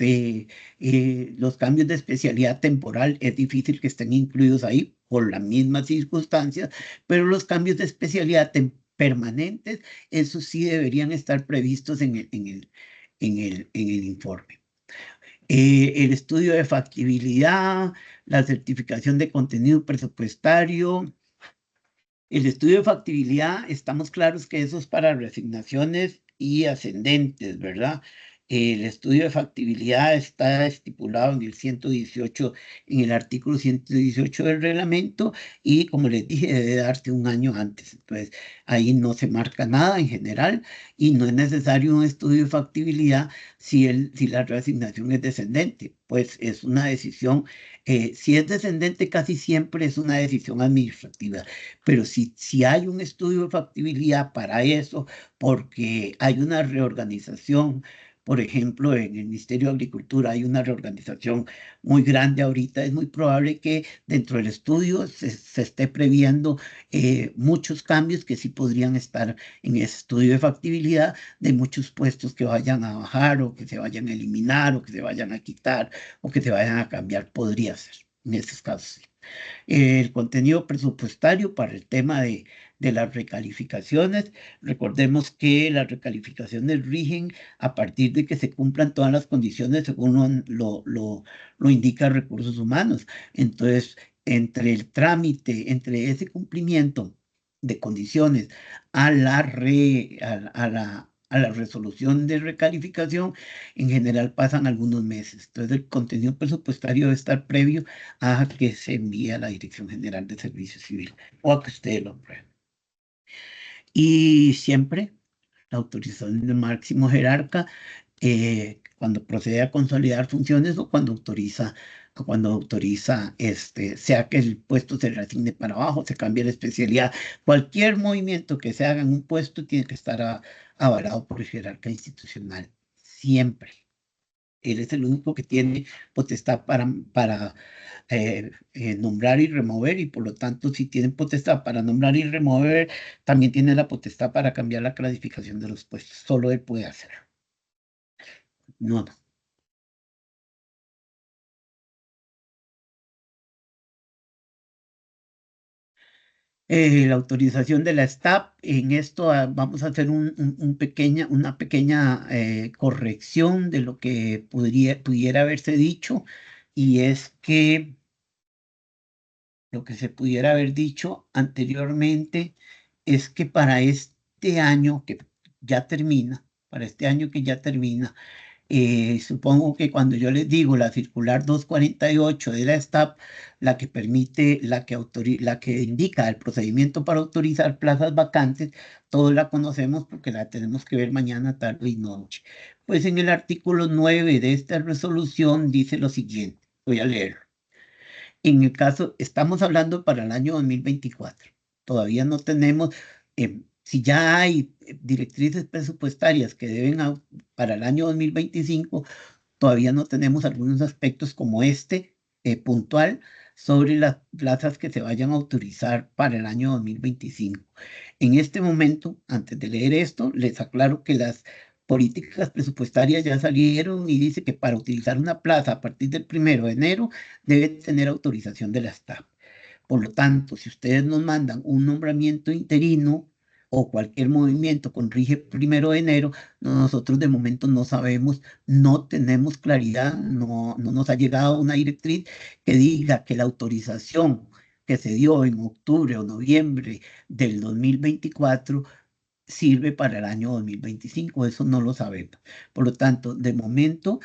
cambios de especialidad temporal es difícil que estén incluidos ahí por las mismas circunstancias, pero los cambios de especialidad permanentes, esos sí deberían estar previstos en el informe. El estudio de factibilidad, la certificación de contenido presupuestario. El estudio de factibilidad, estamos claros que eso es para reasignaciones y ascendentes, ¿verdad? El estudio de factibilidad está estipulado en el 118, en el artículo 118 del reglamento, y como les dije, debe darse un año antes. Entonces, ahí no se marca nada en general y no es necesario un estudio de factibilidad si la reasignación es descendente. Pues es una decisión, si es descendente casi siempre es una decisión administrativa, pero si hay un estudio de factibilidad para eso, porque hay una reorganización. Por ejemplo, en el Ministerio de Agricultura hay una reorganización muy grande ahorita. Es muy probable que dentro del estudio se esté previendo muchos cambios que sí podrían estar en ese estudio de factibilidad, de muchos puestos que vayan a bajar o que se vayan a eliminar o que se vayan a quitar o que se vayan a cambiar. Podría ser en esos casos. El contenido presupuestario para el tema de las recalificaciones. Recordemos que las recalificaciones rigen a partir de que se cumplan todas las condiciones según lo indica Recursos Humanos. Entonces, entre el trámite, entre ese cumplimiento de condiciones a la resolución de recalificación, en general pasan algunos meses. Entonces, el contenido presupuestario debe estar previo a que se envíe a la Dirección General de Servicio Civil o a que ustedes lo aprueben. Y siempre la autorización del máximo jerarca cuando procede a consolidar funciones o cuando autoriza, sea que el puesto se reasigne para abajo, se cambie la especialidad. Cualquier movimiento que se haga en un puesto tiene que estar avalado por el jerarca institucional. Siempre. Él es el único que tiene potestad para nombrar y remover, y por lo tanto, si tienen potestad para nombrar y remover, también tiene la potestad para cambiar la clasificación de los puestos. Solo él puede hacerlo. No. La autorización de la STAP, en esto vamos a hacer una pequeña corrección de lo que pudiera haberse dicho, y es que lo que se pudiera haber dicho anteriormente es que para este año que ya termina, supongo que cuando yo les digo la circular 248 de la STAP, la que permite, la que indica el procedimiento para autorizar plazas vacantes, todos la conocemos porque la tenemos que ver mañana, tarde y noche. Pues en el artículo 9 de esta resolución dice lo siguiente, voy a leerlo. En el caso, estamos hablando para el año 2024. Todavía no tenemos, si ya hay directrices presupuestarias que deben para el año 2025, todavía no tenemos algunos aspectos como este puntual sobre las plazas que se vayan a autorizar para el año 2025. En este momento, antes de leer esto, les aclaro que las políticas presupuestarias ya salieron y dice que para utilizar una plaza a partir del 1 de enero debe tener autorización de la STAP. Por lo tanto, si ustedes nos mandan un nombramiento interino o cualquier movimiento con rige 1 de enero, nosotros de momento no sabemos, no tenemos claridad, no nos ha llegado una directriz que diga que la autorización que se dio en octubre o noviembre del 2024 sirve para el año 2025, eso no lo sabemos. Por lo tanto, de momento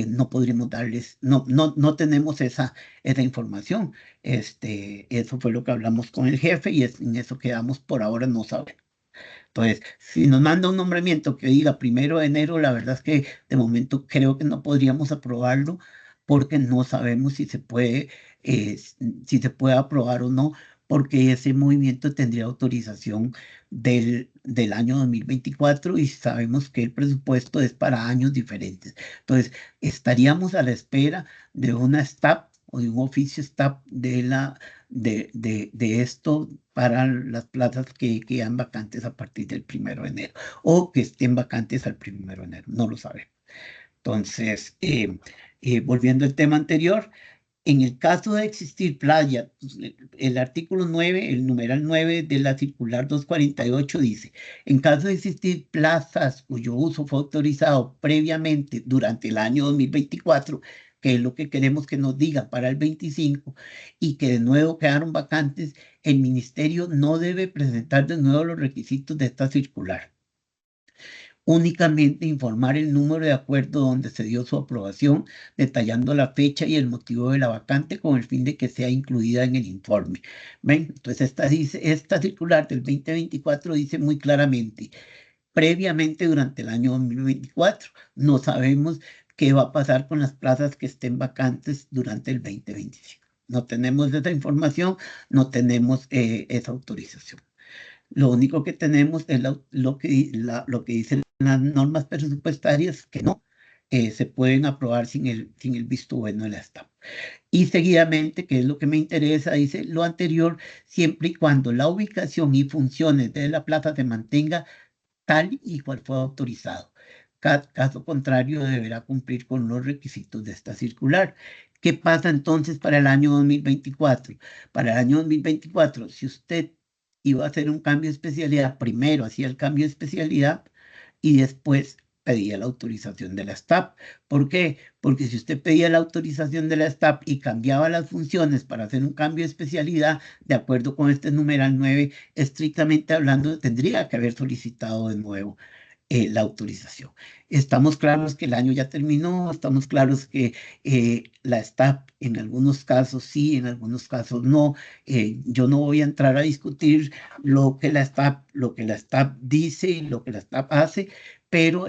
no podríamos darles, no tenemos esa información. Eso fue lo que hablamos con el jefe y en eso quedamos por ahora, no sabemos. Entonces, si nos manda un nombramiento que diga 1 de enero, la verdad es que de momento creo que no podríamos aprobarlo porque no sabemos si se puede aprobar o no, porque ese movimiento tendría autorización del año 2024 y sabemos que el presupuesto es para años diferentes. Entonces, estaríamos a la espera de una STAP o de un oficio STAP de esto para las plazas que quedan vacantes a partir del 1 de enero o que estén vacantes al 1 de enero, no lo sabemos. Entonces, volviendo al tema anterior, en el caso de existir playa, el artículo 9, el numeral 9 de la circular 248 dice, en caso de existir plazas cuyo uso fue autorizado previamente durante el año 2024, que es lo que queremos que nos diga para el 25, y que de nuevo quedaron vacantes, el ministerio no debe presentar de nuevo los requisitos de esta circular. Únicamente informar el número de acuerdo donde se dio su aprobación, detallando la fecha y el motivo de la vacante con el fin de que sea incluida en el informe. ¿Ven? Entonces esta circular del 2024 dice muy claramente, previamente durante el año 2024, no sabemos qué va a pasar con las plazas que estén vacantes durante el 2025. No tenemos esa información, no tenemos esa autorización. Lo único que tenemos es lo que dicen las normas presupuestarias, que no se pueden aprobar sin el visto bueno de la STAP. Y seguidamente, que es lo que me interesa, dice lo anterior, siempre y cuando la ubicación y funciones de la plaza se mantenga tal y cual fue autorizado. Caso contrario, deberá cumplir con los requisitos de esta circular. ¿Qué pasa entonces para el año 2024? Para el año 2024, si usted iba a hacer un cambio de especialidad, primero hacía el cambio de especialidad y después pedía la autorización de la STAP. ¿Por qué? Porque si usted pedía la autorización de la STAP y cambiaba las funciones para hacer un cambio de especialidad, de acuerdo con este numeral 9, estrictamente hablando, tendría que haber solicitado de nuevo la autorización. Estamos claros que el año ya terminó, estamos claros que la STAP en algunos casos sí, en algunos casos no. Yo no voy a entrar a discutir lo que la STAP dice y lo que la STAP hace, pero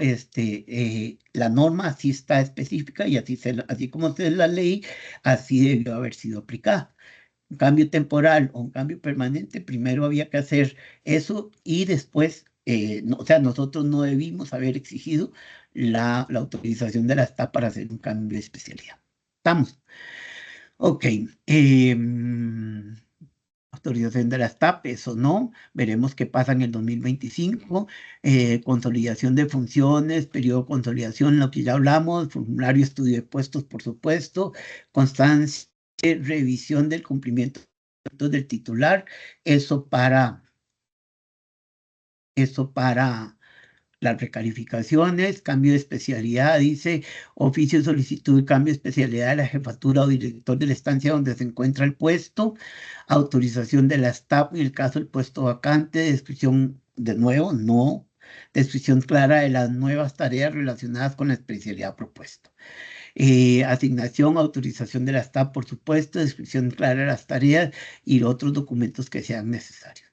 la norma así está específica y así como se la ley, así debió haber sido aplicada. Un cambio temporal o un cambio permanente, primero había que hacer eso y después, o sea, nosotros no debimos haber exigido la autorización de la STAP para hacer un cambio de especialidad. ¿Estamos? Ok. Autorización de la STAP, eso no. Veremos qué pasa en el 2025. Consolidación de funciones, periodo de consolidación, lo que ya hablamos, formulario estudio de puestos, por supuesto, constancia, revisión del cumplimiento del titular, eso para las recalificaciones, cambio de especialidad, dice oficio de solicitud de cambio de especialidad de la jefatura o director de la estancia donde se encuentra el puesto, autorización de la STAP en el caso del puesto vacante, descripción de nuevo, no, descripción clara de las nuevas tareas relacionadas con la especialidad propuesta. Asignación, autorización de la STAP, por supuesto, descripción clara de las tareas y otros documentos que sean necesarios.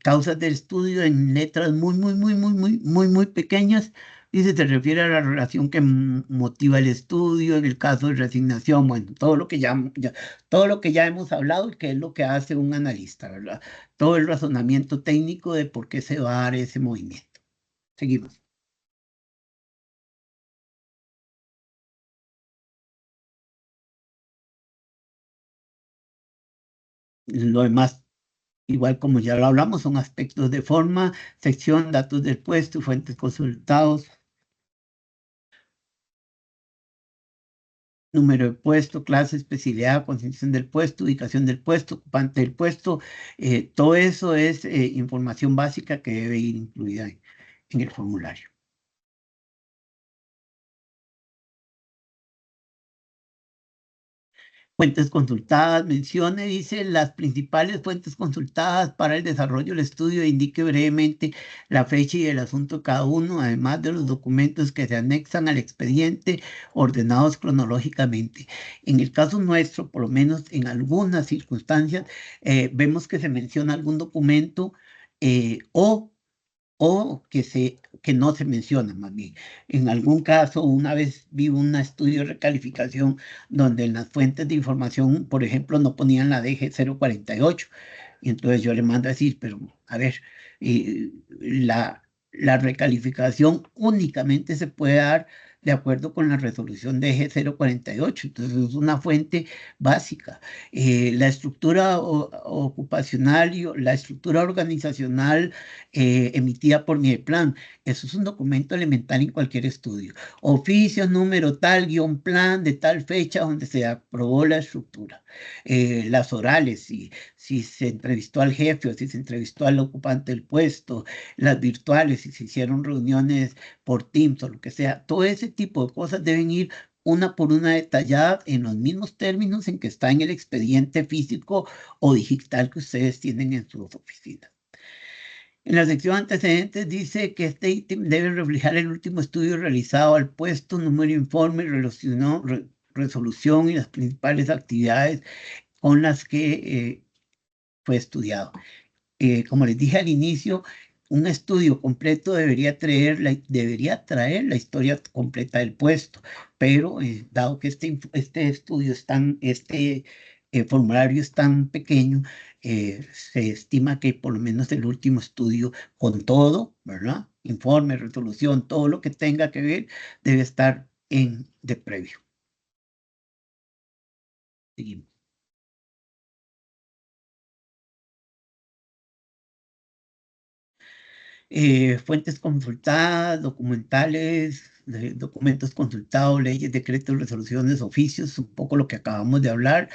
Causas del estudio en letras muy pequeñas, Dice, se refiere a la relación que motiva el estudio, en el caso de resignación, bueno, todo lo que ya hemos hablado y que es lo que hace un analista, ¿verdad? Todo el razonamiento técnico de por qué se va a dar ese movimiento. Seguimos. Lo demás, igual como ya lo hablamos, son aspectos de forma, sección, datos del puesto, fuentes consultados, número de puesto, clase, especialidad, constitución del puesto, ubicación del puesto, ocupante del puesto. Todo eso es información básica que debe ir incluida en el formulario. Fuentes consultadas, mencione, dice, las principales fuentes consultadas para el desarrollo del estudio, indique brevemente la fecha y el asunto de cada uno, además de los documentos que se anexan al expediente ordenados cronológicamente. En el caso nuestro, por lo menos en algunas circunstancias, vemos que se menciona algún documento o que no se menciona más bien. En algún caso, una vez vi un estudio de recalificación donde en las fuentes de información, por ejemplo, no ponían la DG 048. Y entonces yo le mando a decir, pero a ver, la recalificación únicamente se puede dar de acuerdo con la resolución DG 048. Entonces es una fuente básica. La estructura ocupacional y la estructura organizacional emitida por Mideplan. Eso es un documento elemental en cualquier estudio. Oficio, número tal, guión plan de tal fecha donde se aprobó la estructura. Las orales, si se entrevistó al jefe o si se entrevistó al ocupante del puesto. Las virtuales, si se hicieron reuniones por Teams o lo que sea. Todo ese tipo de cosas deben ir una por una detallada en los mismos términos en que está en el expediente físico o digital que ustedes tienen en sus oficinas. En la sección antecedentes dice que este ítem debe reflejar el último estudio realizado al puesto, número, informe, resolución y las principales actividades con las que fue estudiado. Como les dije al inicio, un estudio completo debería traer la historia completa del puesto, pero dado que este formulario es tan pequeño, se estima que por lo menos el último estudio con todo, ¿verdad? Informe, resolución, todo lo que tenga que ver debe estar de previo. Seguimos. Fuentes consultadas, documentales, documentos consultados, leyes, decretos, resoluciones, oficios, un poco lo que acabamos de hablar.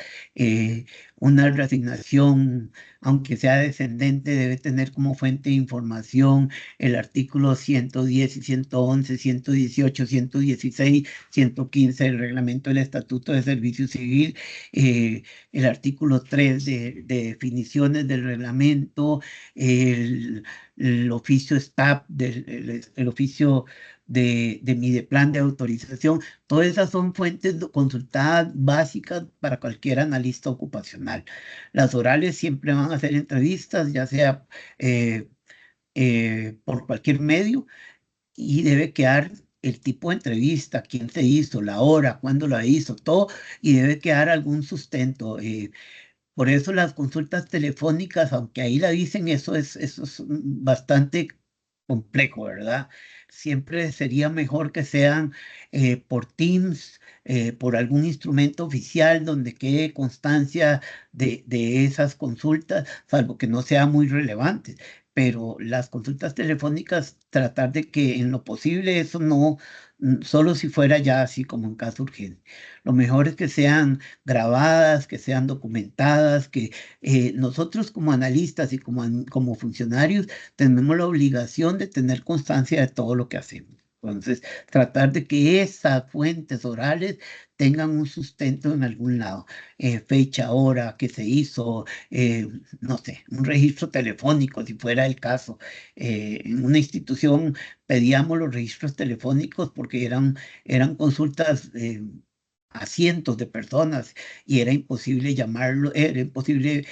Una reasignación, aunque sea descendente, debe tener como fuente de información el artículo 110 y 111, 118, 116, 115 del reglamento del Estatuto de Servicio Civil, el artículo 3 de definiciones del reglamento, el oficio STAP, el oficio de Mideplan de autorización. Todas esas son fuentes consultadas básicas para cualquier analista ocupacional. Las orales siempre van a ser entrevistas, ya sea por cualquier medio, y debe quedar el tipo de entrevista, quién se hizo, la hora, cuándo la hizo, todo, y debe quedar algún sustento. Por eso las consultas telefónicas, aunque ahí la dicen, eso es bastante complejo, ¿verdad? Siempre sería mejor que sean por Teams, por algún instrumento oficial donde quede constancia de esas consultas, salvo que no sea muy relevante. Pero las consultas telefónicas, tratar de que en lo posible eso no, solo si fuera ya así como en caso urgente. Lo mejor es que sean grabadas, que sean documentadas, que nosotros como analistas y como funcionarios tenemos la obligación de tener constancia de todo lo que hacemos. Entonces, tratar de que esas fuentes orales tengan un sustento en algún lado, fecha, hora, que se hizo, no sé, un registro telefónico, si fuera el caso. En una institución pedíamos los registros telefónicos porque eran consultas a cientos de personas y era imposible llamarlo, era imposible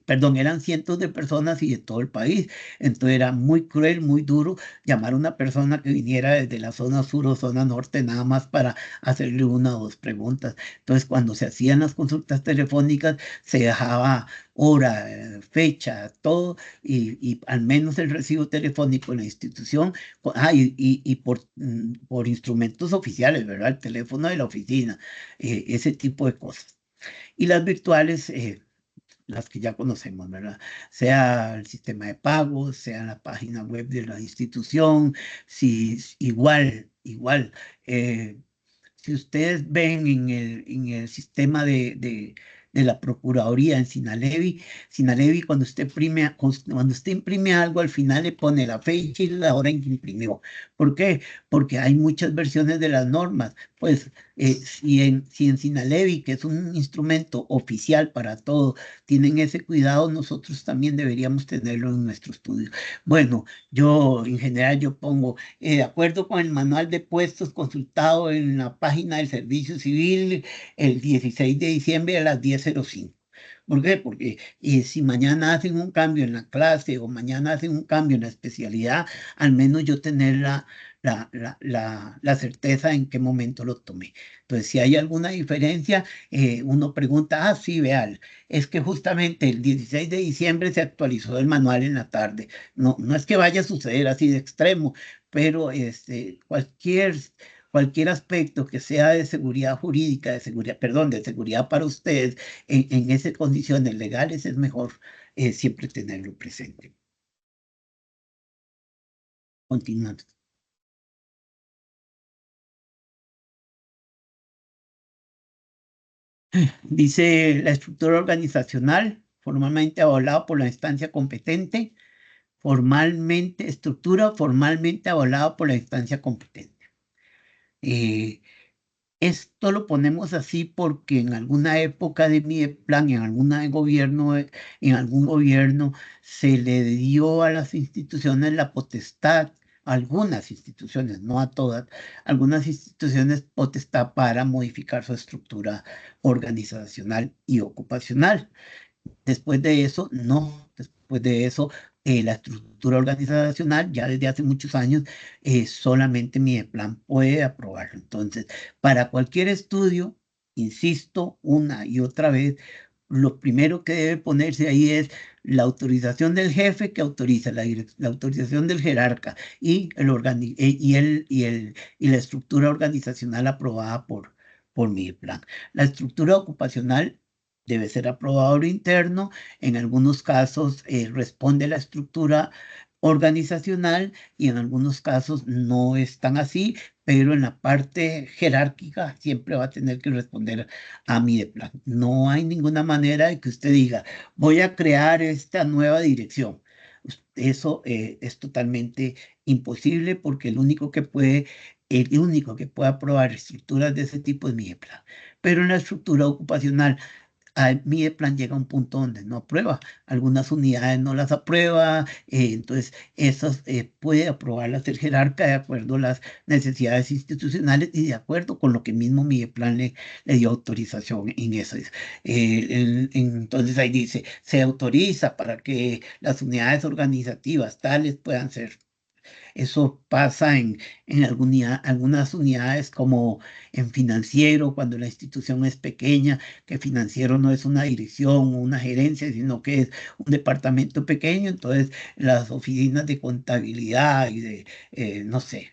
perdón, eran cientos de personas y de todo el país. Entonces era muy cruel, muy duro llamar a una persona que viniera desde la zona sur o zona norte nada más para hacerle una o dos preguntas. Entonces cuando se hacían las consultas telefónicas se dejaba hora, fecha, todo, y al menos el recibo telefónico en la institución, y por instrumentos oficiales, ¿verdad? El teléfono de la oficina, ese tipo de cosas. Y las virtuales, las que ya conocemos, ¿verdad? Sea el sistema de pagos, sea la página web de la institución, si igual, si ustedes ven en el sistema de la Procuraduría en Sinalevi, cuando usted imprime algo, al final le pone la fecha y la hora en que imprimió. ¿Por qué? Porque hay muchas versiones de las normas. Pues si en Sinalevi, que es un instrumento oficial para todo, tienen ese cuidado, nosotros también deberíamos tenerlo en nuestro estudio. Bueno, yo en general yo pongo, de acuerdo con el manual de puestos consultado en la página del Servicio Civil el 16 de diciembre a las 10:05. ¿Por qué? Porque si mañana hacen un cambio en la clase o mañana hacen un cambio en la especialidad, al menos yo tener la certeza en qué momento lo tomé. Entonces, si hay alguna diferencia, uno pregunta, sí, vean, es que justamente el 16 de diciembre se actualizó el manual en la tarde. No, no es que vaya a suceder así de extremo, pero cualquier aspecto que sea de seguridad jurídica, de seguridad para ustedes, en esas condiciones legales es mejor siempre tenerlo presente. Continuando. Dice la estructura organizacional, formalmente avalada por la instancia competente, estructura formalmente avalada por la instancia competente. Esto lo ponemos así porque en alguna época de mi plan, en algún gobierno, se le dio a las instituciones la potestad, algunas instituciones, no a todas, algunas instituciones potestad para modificar su estructura organizacional y ocupacional. Después de eso, no. Después de eso, la estructura organizacional, ya desde hace muchos años, solamente Mideplan puede aprobarlo. Entonces, para cualquier estudio, insisto una y otra vez, lo primero que debe ponerse ahí es la autorización del jefe que autoriza, la autorización del jerarca y la estructura organizacional aprobada por Mideplan. La estructura ocupacional debe ser aprobado interno. En algunos casos responde la estructura organizacional y en algunos casos no es tan así, pero en la parte jerárquica siempre va a tener que responder a Mideplan. No hay ninguna manera de que usted diga, voy a crear esta nueva dirección. Eso es totalmente imposible porque el único que puede aprobar estructuras de ese tipo es Mideplan. Pero en la estructura ocupacional, Mideplan llega a un punto donde no aprueba, algunas unidades no las aprueba, entonces esas puede aprobarlas el jerarca de acuerdo a las necesidades institucionales y de acuerdo con lo que mismo Mideplan le dio autorización en eso. Entonces ahí dice, se autoriza para que las unidades organizativas tales puedan ser. Eso pasa en algunas unidades como en financiero, cuando la institución es pequeña, que financiero no es una dirección o una gerencia, sino que es un departamento pequeño, entonces las oficinas de contabilidad y de, no sé,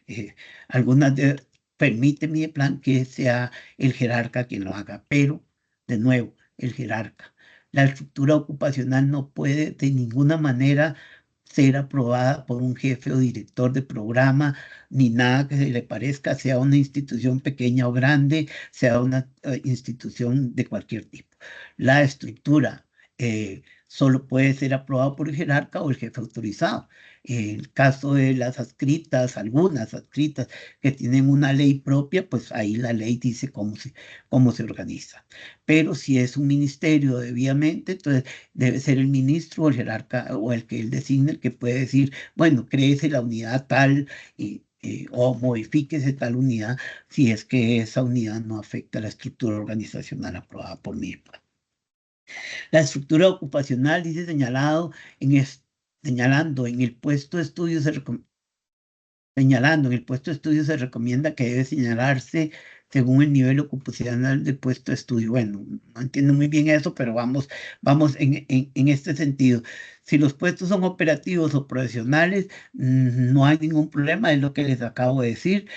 permite Mideplan que sea el jerarca quien lo haga, pero de nuevo, el jerarca. La estructura ocupacional no puede de ninguna manera ser aprobada por un jefe o director de programa, ni nada que se le parezca, sea una institución pequeña o grande, sea una institución de cualquier tipo. La estructura solo puede ser aprobada por el jerarca o el jefe autorizado. En el caso de las adscritas, algunas adscritas que tienen una ley propia, pues ahí la ley dice cómo se organiza. Pero si es un ministerio debidamente, entonces debe ser el ministro o el jerarca o el que él designe el que puede decir, bueno, créese la unidad tal y o modifíquese tal unidad si es que esa unidad no afecta la estructura organizacional aprobada por mí. La estructura ocupacional, dice señalando en el puesto de estudio se recomienda que debe señalarse según el nivel ocupacional del puesto de estudio. Bueno, no entiendo muy bien eso, pero vamos en este sentido. Si los puestos son operativos o profesionales, no hay ningún problema, es lo que les acabo de decir.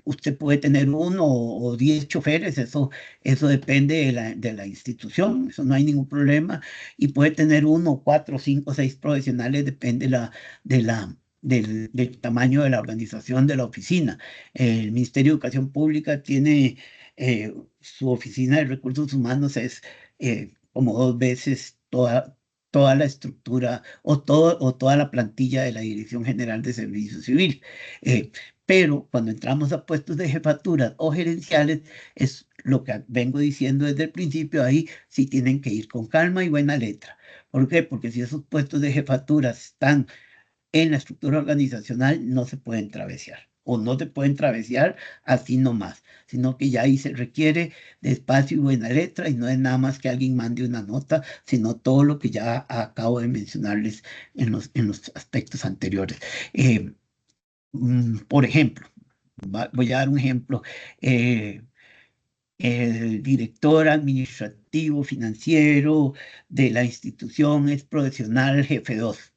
Usted puede tener 1 o 10 choferes, eso depende de la institución, eso no hay ningún problema. Y puede tener 1, 4, 5, 6 profesionales, depende del tamaño de la organización de la oficina. El Ministerio de Educación Pública tiene su oficina de recursos humanos, es como 2 veces toda la estructura o toda la plantilla de la Dirección General de Servicio Civil. Pero cuando entramos a puestos de jefaturas o gerenciales, es lo que vengo diciendo desde el principio, ahí sí tienen que ir con calma y buena letra. ¿Por qué? Porque si esos puestos de jefaturas están en la estructura organizacional, no se pueden travesear, o no se pueden travesear así nomás, sino que ya ahí se requiere de espacio y buena letra, y no es nada más que alguien mande una nota, sino todo lo que ya acabo de mencionarles en los aspectos anteriores. Por ejemplo, voy a dar un ejemplo. El director administrativo financiero de la institución es profesional jefe 2.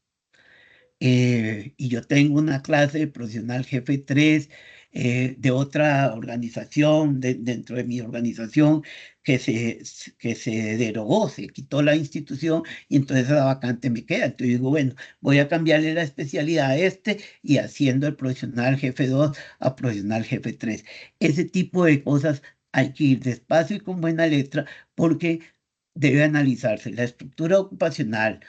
Y yo tengo una clase de profesional jefe 3 de otra organización, dentro de mi organización, que se derogó, se quitó la institución, y entonces la vacante me queda. Entonces digo, bueno, voy a cambiarle la especialidad a y haciendo el profesional jefe 2 a profesional jefe 3. Ese tipo de cosas hay que ir despacio y con buena letra, porque debe analizarse la estructura ocupacional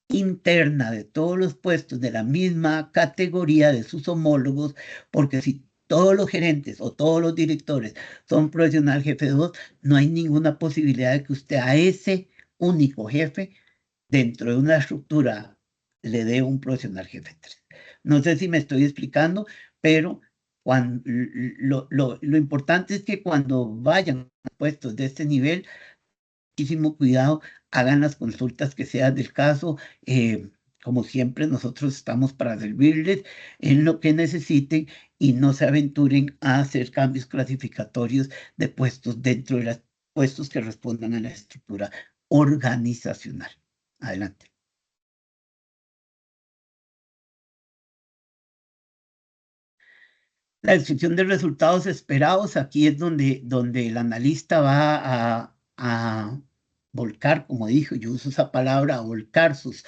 interna de todos los puestos de la misma categoría de sus homólogos, porque si todos los gerentes o todos los directores son profesional jefe 2, no hay ninguna posibilidad de que usted a ese único jefe dentro de una estructura le dé un profesional jefe 3. No sé si me estoy explicando, pero lo importante es que cuando vayan a puestos de este nivel, muchísimo cuidado, hagan las consultas que sean del caso. Como siempre, nosotros estamos para servirles en lo que necesiten, y no se aventuren a hacer cambios clasificatorios de puestos dentro de los puestos que respondan a la estructura organizacional. Adelante. La descripción de resultados esperados, aquí es donde el analista va a volcar, como dijo, yo uso esa palabra, a volcar sus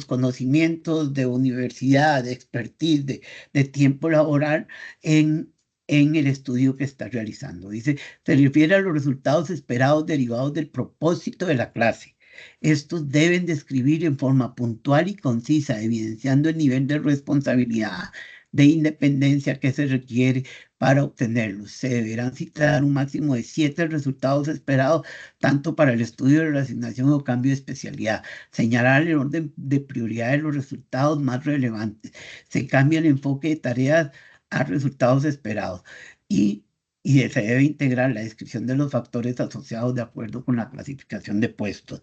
conocimientos de universidad, de expertise, de tiempo laboral en el estudio que está realizando. Dice, se refiere a los resultados esperados derivados del propósito de la clase. Estos deben describir en forma puntual y concisa, evidenciando el nivel de responsabilidad, de independencia que se requiere para obtenerlos. Se deberán citar un máximo de 7 resultados esperados, tanto para el estudio de la asignación o cambio de especialidad. Señalar el orden de prioridad de los resultados más relevantes. Se cambia el enfoque de tareas a resultados esperados. Y se debe integrar la descripción de los factores asociados de acuerdo con la clasificación de puestos.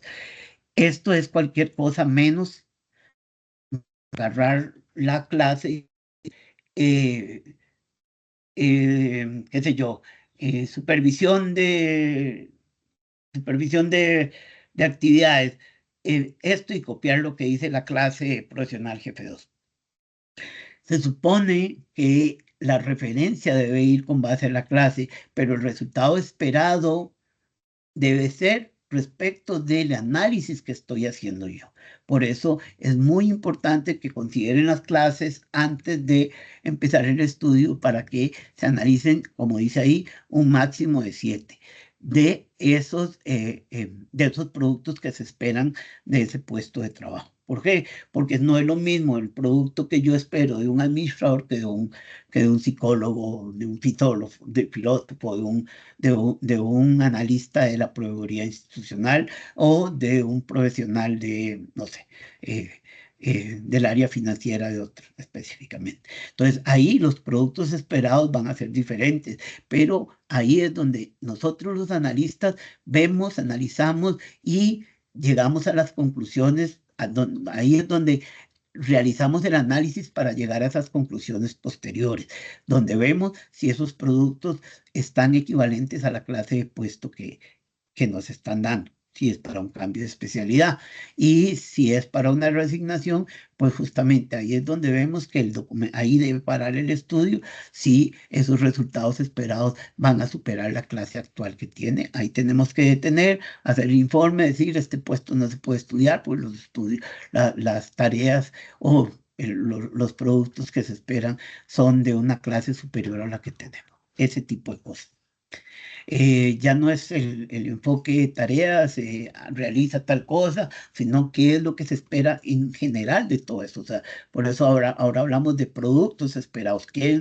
Esto es cualquier cosa menos agarrar la clase, qué sé yo, supervisión de actividades, esto, y copiar lo que dice la clase profesional jefe 2. Se supone que la referencia debe ir con base a la clase, pero el resultado esperado debe ser respecto del análisis que estoy haciendo yo. Por eso es muy importante que consideren las clases antes de empezar el estudio, para que se analicen, como dice ahí, un máximo de 7 de esos productos que se esperan de ese puesto de trabajo. ¿Por qué? Porque no es lo mismo el producto que yo espero de un administrador que de un psicólogo, de un filósofo, de un analista de la proveeduría institucional, o de un profesional de, no sé, del área financiera de otro específicamente. Entonces, ahí los productos esperados van a ser diferentes, pero ahí es donde nosotros los analistas vemos, analizamos y llegamos a las conclusiones, ahí es donde realizamos el análisis para llegar a esas conclusiones posteriores, donde vemos si esos productos están equivalentes a la clase de puesto que nos están dando, si es para un cambio de especialidad. Y si es para una reasignación, pues justamente ahí es donde vemos que el documento, ahí debe parar el estudio si esos resultados esperados van a superar la clase actual que tiene. Ahí tenemos que detener, hacer el informe, decir, este puesto no se puede estudiar, pues los estudios, las tareas o los productos que se esperan son de una clase superior a la que tenemos. Ese tipo de cosas. Ya no es el enfoque de tareas, realiza tal cosa, sino qué es lo que se espera en general de todo eso. O sea, por eso ahora hablamos de productos esperados, qué es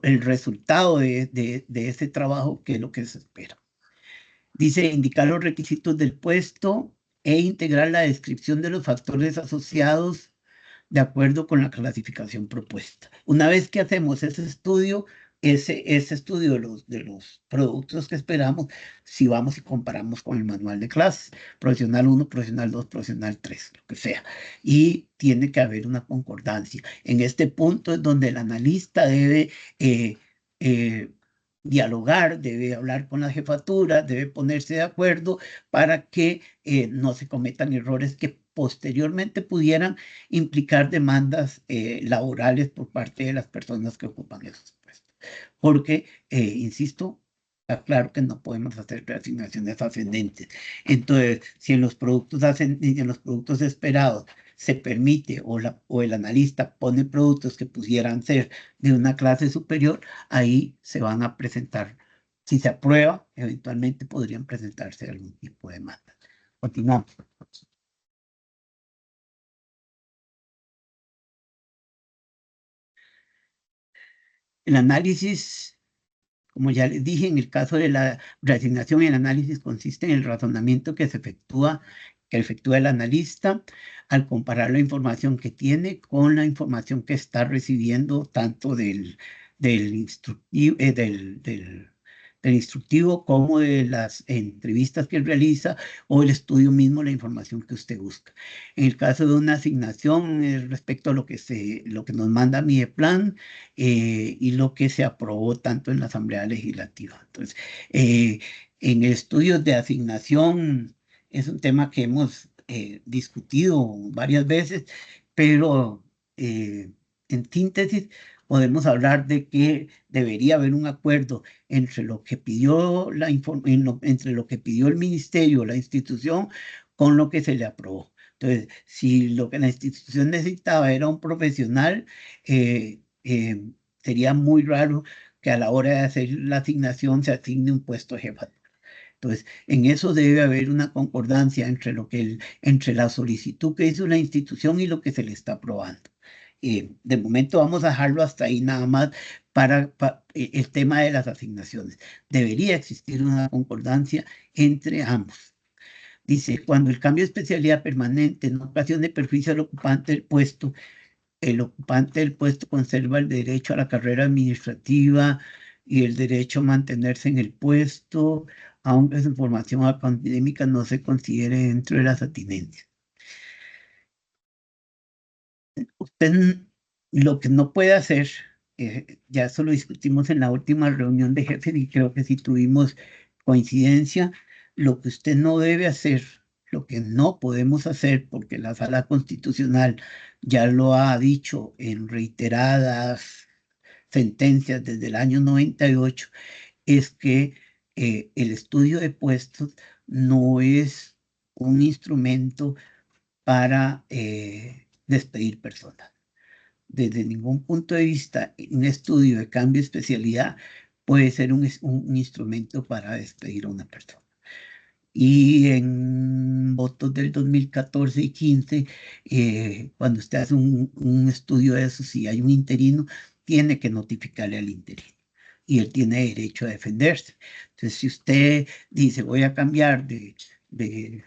el resultado de ese trabajo, qué es lo que se espera. Dice indicar los requisitos del puesto e integrar la descripción de los factores asociados de acuerdo con la clasificación propuesta. Una vez que hacemos ese estudio, ese estudio de los productos que esperamos, si vamos y comparamos con el manual de clases, profesional 1, profesional 2, profesional 3, lo que sea. Y tiene que haber una concordancia. En este punto es donde el analista debe dialogar, debe hablar con la jefatura, debe ponerse de acuerdo para que no se cometan errores que posteriormente pudieran implicar demandas laborales por parte de las personas que ocupan esos puestos. Porque, insisto, está claro que no podemos hacer reasignaciones ascendentes. Entonces, si en los productos esperados se permite o el analista pone productos que pudieran ser de una clase superior, ahí se van a presentar. Si se aprueba, eventualmente podrían presentarse algún tipo de demanda. Continuamos. El análisis, como ya les dije, en el caso de la reasignación, el análisis consiste en el razonamiento que efectúa el analista al comparar la información que tiene con la información que está recibiendo tanto del instructivo como de las entrevistas que él realiza o el estudio mismo, la información que usted busca. En el caso de una asignación, respecto a lo que nos manda MIDEPLAN y lo que se aprobó tanto en la Asamblea Legislativa. Entonces, en estudios de asignación es un tema que hemos discutido varias veces, pero en síntesis podemos hablar de que debería haber un acuerdo entre lo que pidió entre lo que pidió el ministerio, la institución, con lo que se le aprobó. Entonces, si lo que la institución necesitaba era un profesional, sería muy raro que a la hora de hacer la asignación se asigne un puesto de jefatura. Entonces, en eso debe haber una concordancia entre la solicitud que hizo la institución y lo que se le está aprobando. De momento vamos a dejarlo hasta ahí nada más para el tema de las asignaciones. Debería existir una concordancia entre ambos. Dice, cuando el cambio de especialidad permanente no ocasione perjuicio al ocupante del puesto, el ocupante del puesto conserva el derecho a la carrera administrativa y el derecho a mantenerse en el puesto, aunque su formación académica no se considere dentro de las atinencias. Usted lo que no puede hacer, ya eso lo discutimos en la última reunión de jefes y creo que sí tuvimos coincidencia, lo que usted no debe hacer, lo que no podemos hacer, porque la Sala Constitucional ya lo ha dicho en reiteradas sentencias desde el año 98, es que el estudio de puestos no es un instrumento para despedir personas. Desde ningún punto de vista, un estudio de cambio de especialidad puede ser un instrumento para despedir a una persona. Y en votos del 2014 y 15, cuando usted hace un estudio de eso, si hay un interino, tiene que notificarle al interino. Y él tiene derecho a defenderse. Entonces, si usted dice, voy a cambiar de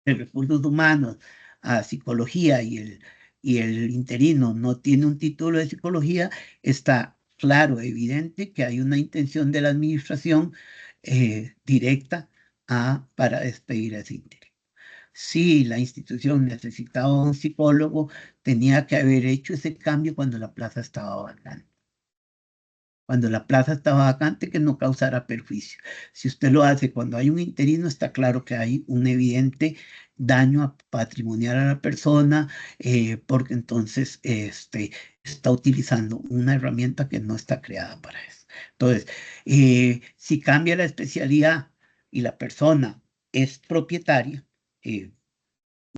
recursos humanos a psicología y el interino no tiene un título de psicología, está claro, evidente que hay una intención de la administración directa para despedir a ese interino. Si la institución necesitaba un psicólogo, tenía que haber hecho ese cambio cuando la plaza estaba vacante. Cuando la plaza estaba vacante, que no causara perjuicio. Si usted lo hace cuando hay un interino, está claro que hay un evidente daño patrimonial a la persona, porque entonces está utilizando una herramienta que no está creada para eso. Entonces, si cambia la especialidad y la persona es propietaria,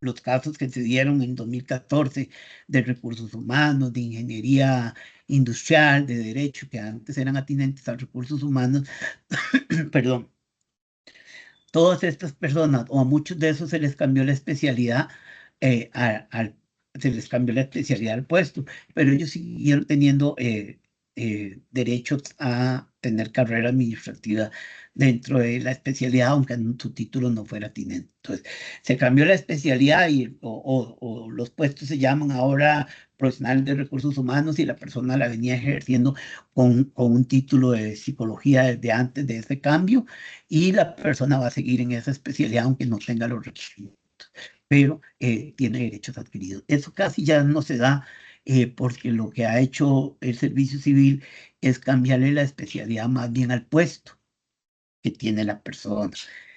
los casos que se dieron en 2014 de recursos humanos, de ingeniería industrial, de derecho, que antes eran atinentes a recursos humanos, perdón, todas estas personas, o a muchos de esos se les cambió la especialidad se les cambió la especialidad al puesto, pero ellos siguieron teniendo derechos a tener carrera administrativa dentro de la especialidad, aunque su título no fuera atinente. Entonces, se cambió la especialidad o los puestos se llaman ahora profesionales de recursos humanos y la persona la venía ejerciendo con un título de psicología desde antes de ese cambio y la persona va a seguir en esa especialidad aunque no tenga los requisitos, pero tiene derechos adquiridos. Eso casi ya no se da porque lo que ha hecho el servicio civil es cambiarle la especialidad más bien al puesto que tiene la persona.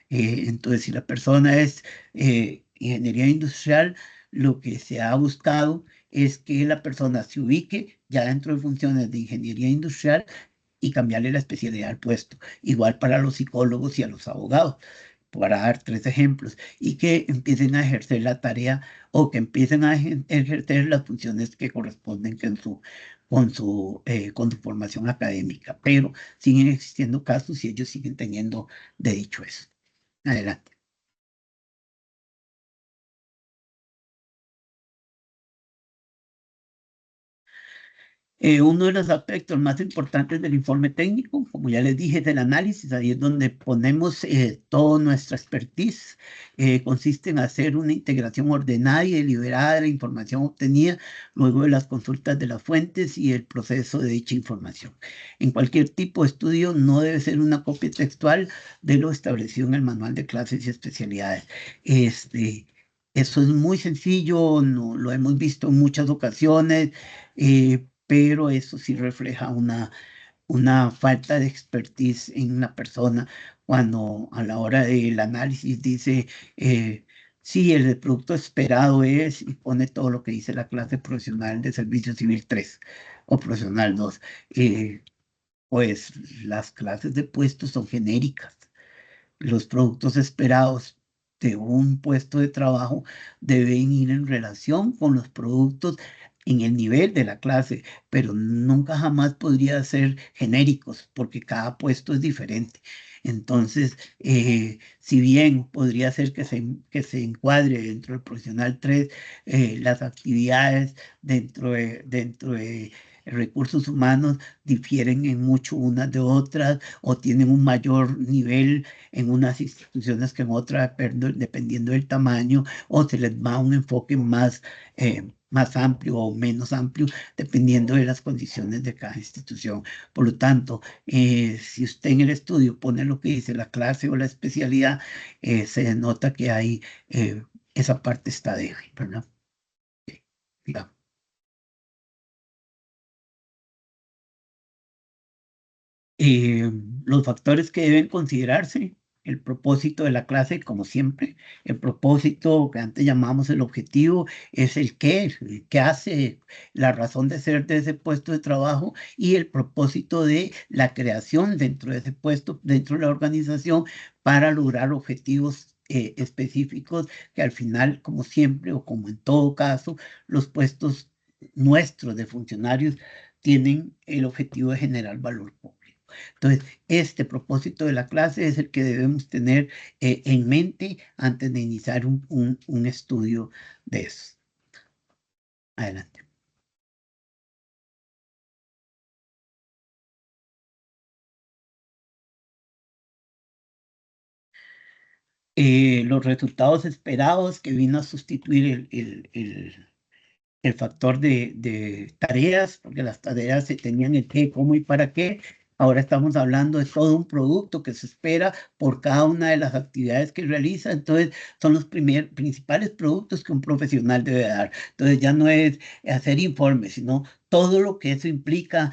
Entonces, si la persona es ingeniería industrial, lo que se ha buscado es que la persona se ubique ya dentro de funciones de ingeniería industrial y cambiarle la especialidad al puesto. Igual para los psicólogos y a los abogados, para dar 3 ejemplos, y que empiecen a ejercer la tarea o que empiecen a ejercer las funciones que corresponden con su formación académica, pero siguen existiendo casos y ellos siguen teniendo derecho a eso. Adelante. Uno de los aspectos más importantes del informe técnico, como ya les dije, es el análisis. Ahí es donde ponemos toda nuestra expertise. Consiste en hacer una integración ordenada y deliberada de la información obtenida luego de las consultas de las fuentes y el proceso de dicha información. En cualquier tipo de estudio no debe ser una copia textual de lo establecido en el manual de clases y especialidades. Eso es muy sencillo, no, lo hemos visto en muchas ocasiones, pero eso sí refleja una falta de expertise en una persona cuando a la hora del análisis dice, sí, el producto esperado es, y pone todo lo que dice la clase profesional de Servicio Civil 3 o profesional 2. Pues las clases de puestos son genéricas. Los productos esperados de un puesto de trabajo deben ir en relación con los productos en el nivel de la clase, pero nunca jamás podría ser genéricos porque cada puesto es diferente. Entonces, si bien podría ser que se encuadre dentro del profesional 3 las actividades dentro de recursos humanos difieren en mucho unas de otras o tienen un mayor nivel en unas instituciones que en otras, dependiendo del tamaño, o se les va un enfoque más amplio o menos amplio, dependiendo de las condiciones de cada institución. Por lo tanto, si usted en el estudio pone lo que dice la clase o la especialidad, se nota que hay esa parte está débil, ¿verdad? Digamos. Los factores que deben considerarse, el propósito de la clase, como siempre, el propósito que antes llamamos el objetivo, es el qué hace, la razón de ser de ese puesto de trabajo y el propósito de la creación dentro de ese puesto, dentro de la organización, para lograr objetivos específicos que al final, como siempre o como en todo caso, los puestos nuestros de funcionarios tienen el objetivo de generar valor público. Entonces, este propósito de la clase es el que debemos tener en mente antes de iniciar un estudio de eso. Adelante. los resultados esperados que vino a sustituir el factor de tareas, porque las tareas se tenían el qué, cómo y para qué. Ahora estamos hablando de todo un producto que se espera por cada una de las actividades que realiza. Entonces, son los principales productos que un profesional debe dar. Entonces, ya no es hacer informes, sino todo lo que eso implica,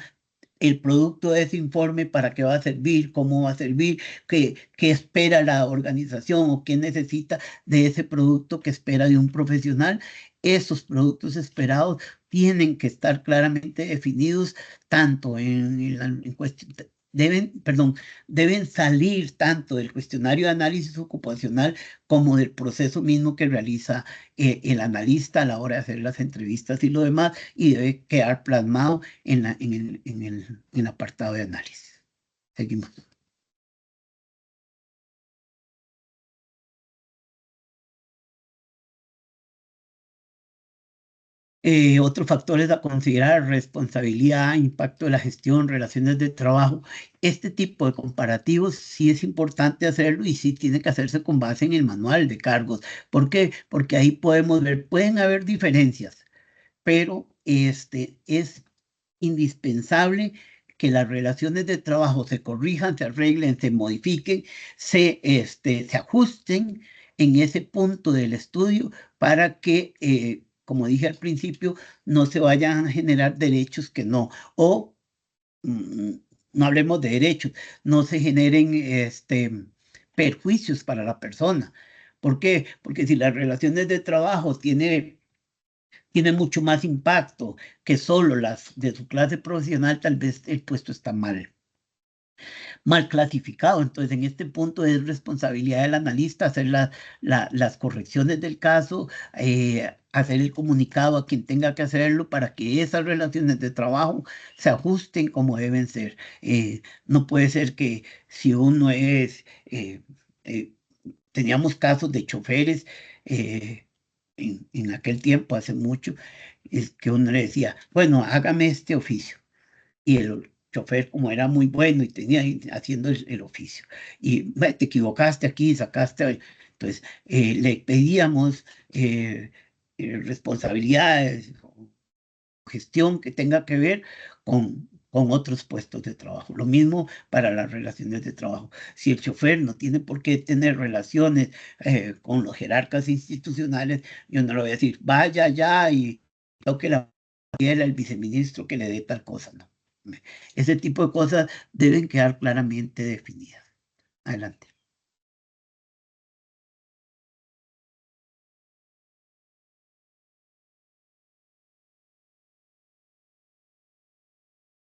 el producto de ese informe, para qué va a servir, cómo va a servir, qué espera la organización o qué necesita de ese producto que espera de un profesional. Esos productos esperados tienen que estar claramente definidos tanto en cuestión. Deben salir tanto del cuestionario de análisis ocupacional como del proceso mismo que realiza el analista a la hora de hacer las entrevistas y lo demás, y debe quedar plasmado en el apartado de análisis. Seguimos. Otros factores a considerar: responsabilidad, impacto de la gestión, relaciones de trabajo. Este tipo de comparativos sí es importante hacerlo y sí tiene que hacerse con base en el manual de cargos. ¿Por qué? Porque ahí podemos ver, pueden haber diferencias, pero es indispensable que las relaciones de trabajo se corrijan, se arreglen, se modifiquen, se ajusten en ese punto del estudio para que, como dije al principio, no se vayan a generar derechos que no, o mm, no hablemos de derechos, no se generen perjuicios para la persona. ¿Por qué? Porque si las relaciones de trabajo tiene mucho más impacto que solo las de su clase profesional, tal vez el puesto está mal clasificado. Entonces, en este punto es responsabilidad del analista hacer las correcciones del caso, hacer el comunicado a quien tenga que hacerlo para que esas relaciones de trabajo se ajusten como deben ser. No puede ser que si uno teníamos casos de choferes en aquel tiempo, hace mucho, es que uno le decía, bueno, hágame este oficio. Y el chofer, como era muy bueno y tenía haciendo el oficio, y "Ve, te equivocaste aquí, sacaste". Entonces, le pedíamos responsabilidades, gestión que tenga que ver con otros puestos de trabajo. Lo mismo para las relaciones de trabajo. Si el chofer no tiene por qué tener relaciones con los jerarcas institucionales, yo no le voy a decir, vaya ya y toque la el viceministro que le dé tal cosa, no. Ese tipo de cosas deben quedar claramente definidas. Adelante.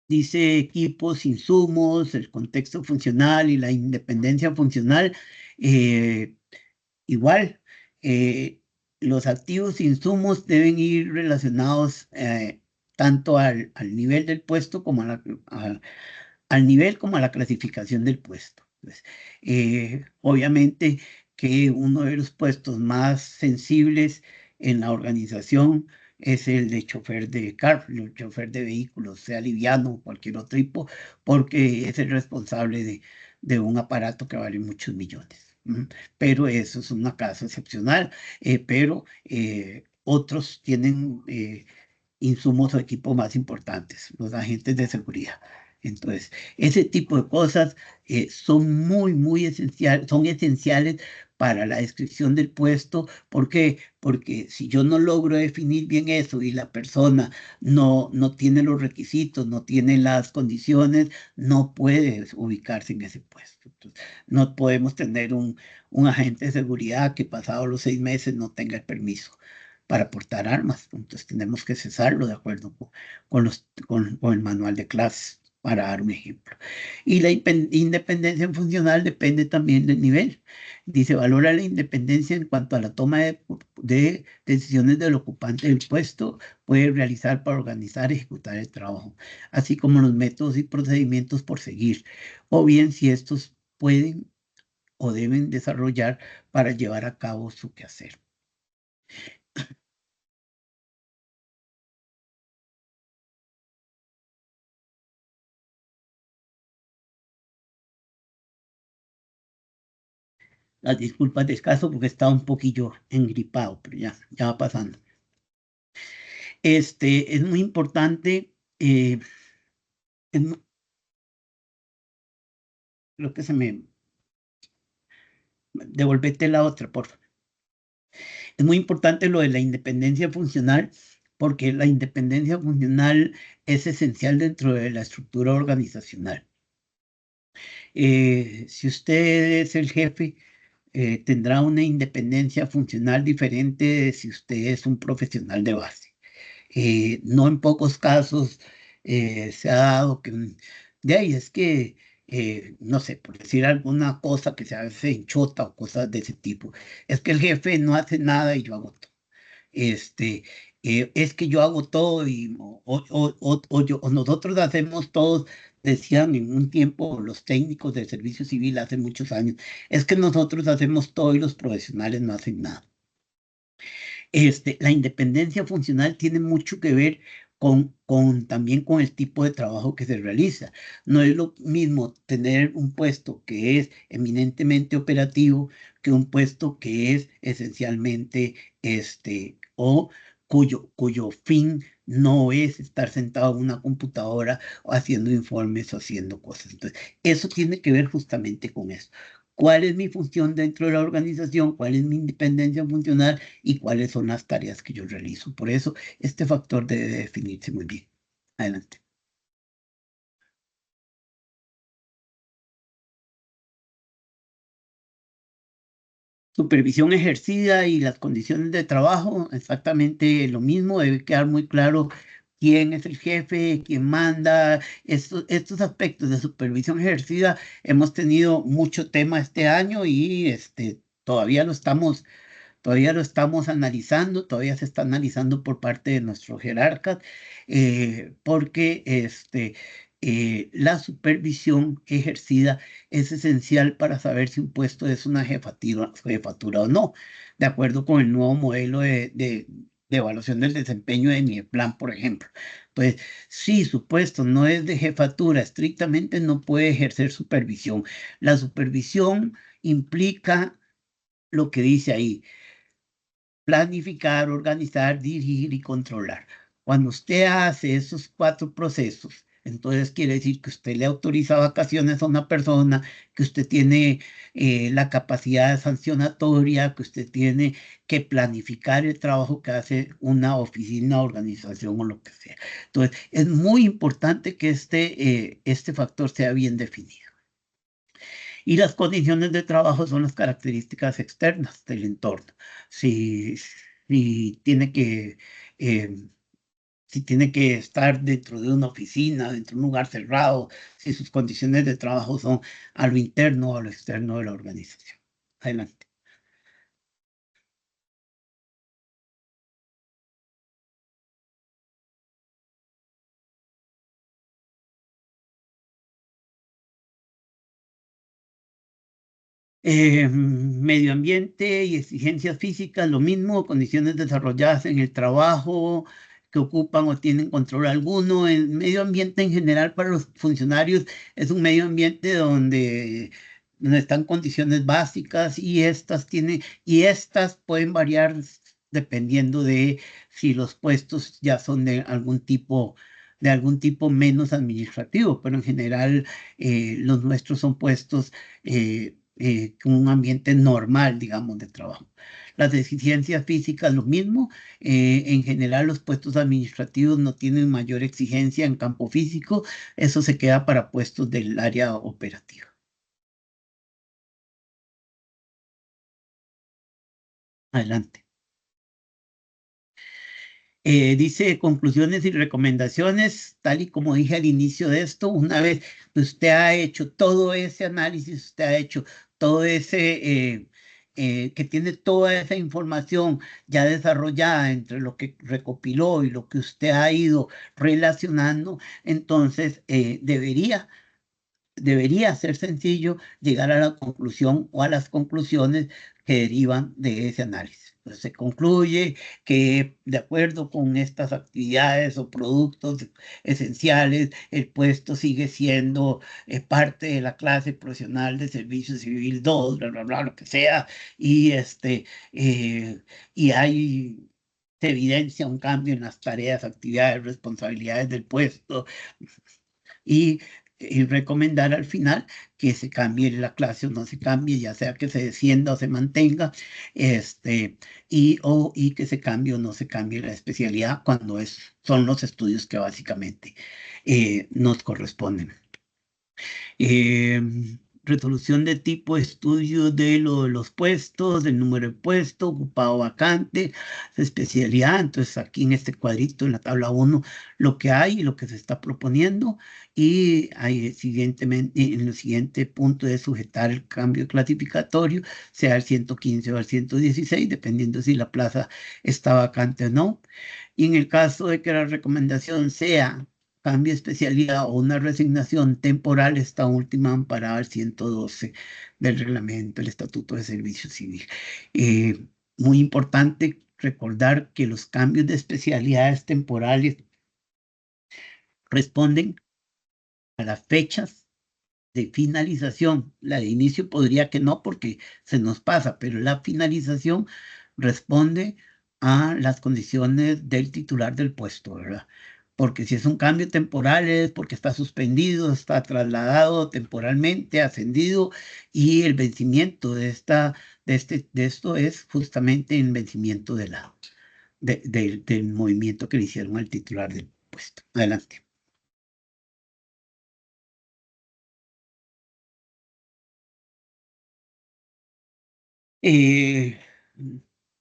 Dice equipos, insumos, el contexto funcional y la independencia funcional. Igual, los activos e insumos deben ir relacionados tanto al nivel del puesto como al nivel como a la clasificación del puesto. Pues, obviamente que uno de los puestos más sensibles en la organización es el de chofer de carro, el chofer de vehículos, sea liviano o cualquier otro tipo, porque es el responsable de un aparato que vale muchos millones. Pero eso es una caso excepcional, pero otros tienen insumos o equipos más importantes, los agentes de seguridad. Entonces, ese tipo de cosas son muy esenciales, son esenciales para la descripción del puesto. ¿Por qué? Porque si yo no logro definir bien eso y la persona no tiene los requisitos, no tiene las condiciones, no puede ubicarse en ese puesto. Entonces, no podemos tener un agente de seguridad que pasados los 6 meses no tenga el permiso para portar armas. Entonces tenemos que cesarlo de acuerdo con el manual de clases, para dar un ejemplo. Y la independencia funcional depende también del nivel. Dice, valora la independencia en cuanto a la toma de decisiones del ocupante del puesto, puede realizar para organizar y ejecutar el trabajo, así como los métodos y procedimientos por seguir, o bien si estos pueden o deben desarrollar para llevar a cabo su quehacer. Las disculpas de caso porque estaba un poquillo engripado, pero ya va pasando. Es muy importante, lo que se me... Devolvete la otra, por favor. Es muy importante lo de la independencia funcional, porque la independencia funcional es esencial dentro de la estructura organizacional. Si usted es el jefe, tendrá una independencia funcional diferente de si usted es un profesional de base. No en pocos casos se ha dado que, de ahí es que, no sé, por decir alguna cosa que se hace en chota o cosas de ese tipo, es que el jefe no hace nada y yo hago todo. Es que yo hago todo y o nosotros hacemos todos, decían en un tiempo los técnicos del servicio civil hace muchos años, es que nosotros hacemos todo y los profesionales no hacen nada. La independencia funcional tiene mucho que ver también con el tipo de trabajo que se realiza. No es lo mismo tener un puesto que es eminentemente operativo que un puesto que es esencialmente o cuyo fin no es estar sentado en una computadora o haciendo informes o haciendo cosas. Entonces, eso tiene que ver justamente con eso. ¿Cuál es mi función dentro de la organización? ¿Cuál es mi independencia funcional? Y cuáles son las tareas que yo realizo? Por eso, este factor debe definirse muy bien. Adelante. Supervisión ejercida y las condiciones de trabajo, exactamente lo mismo. Debe quedar muy claro quién es el jefe, quién manda. Estos aspectos de supervisión ejercida hemos tenido mucho tema este año y todavía lo estamos analizando, todavía se está analizando por parte de nuestros jerarcas, porque la supervisión ejercida es esencial para saber si un puesto es una jefatura o no, de acuerdo con el nuevo modelo de evaluación del desempeño de mi plan, por ejemplo. Pues si su puesto no es de jefatura, estrictamente no puede ejercer supervisión. La supervisión implica lo que dice ahí: planificar, organizar, dirigir y controlar. Cuando usted hace esos 4 procesos, entonces quiere decir que usted le autoriza vacaciones a una persona, que usted tiene la capacidad sancionatoria, que usted tiene que planificar el trabajo que hace una oficina, organización o lo que sea. Entonces, es muy importante que este factor sea bien definido. Y las condiciones de trabajo son las características externas del entorno. Si, si tiene que, eh, si tiene que estar dentro de una oficina, dentro de un lugar cerrado, si sus condiciones de trabajo son a lo interno o a lo externo de la organización. Adelante. Medio ambiente y exigencias físicas, lo mismo, condiciones desarrolladas en el trabajo que ocupan o tienen control alguno. El medio ambiente en general para los funcionarios es un medio ambiente donde están condiciones básicas y estas pueden variar dependiendo de si los puestos ya son de algún tipo menos administrativo, pero en general los nuestros son puestos con un ambiente normal, digamos, de trabajo. Las deficiencias físicas, lo mismo. En general, los puestos administrativos no tienen mayor exigencia en campo físico. Eso se queda para puestos del área operativa. Adelante. Dice conclusiones y recomendaciones, tal y como dije al inicio de esto. Una vez que usted ha hecho todo ese análisis, usted ha hecho todo que tiene toda esa información ya desarrollada entre lo que recopiló y lo que usted ha ido relacionando, entonces debería ser sencillo llegar a la conclusión o a las conclusiones que derivan de ese análisis. Entonces, se concluye que de acuerdo con estas actividades o productos esenciales, el puesto sigue siendo parte de la clase profesional de servicio civil 2, bla, bla, bla, lo que sea, y, y hay, se evidencia un cambio en las tareas, actividades, responsabilidades del puesto, y recomendar al final que se cambie la clase o no se cambie, ya sea que se descienda o se mantenga, y que se cambie o no se cambie la especialidad cuando son los estudios que básicamente nos corresponden. Resolución de tipo, estudio de los puestos, del número de puesto, ocupado vacante, especialidad. Entonces aquí en este cuadrito, en la tabla 1, lo que hay y lo que se está proponiendo. Y siguientemente, en el siguiente punto de sujetar el cambio clasificatorio, sea el 115 o el 116, dependiendo si la plaza está vacante o no. Y en el caso de que la recomendación sea cambio de especialidad o una resignación temporal, esta última amparada al 112 del reglamento del Estatuto de Servicio Civil. Muy importante recordar que los cambios de especialidades temporales responden a las fechas de finalización. La de inicio podría que no, porque se nos pasa, pero la finalización responde a las condiciones del titular del puesto, ¿verdad? Porque si es un cambio temporal es porque está suspendido, está trasladado temporalmente, ascendido, y el vencimiento de esto es justamente el vencimiento del movimiento que le hicieron al titular del puesto. Adelante.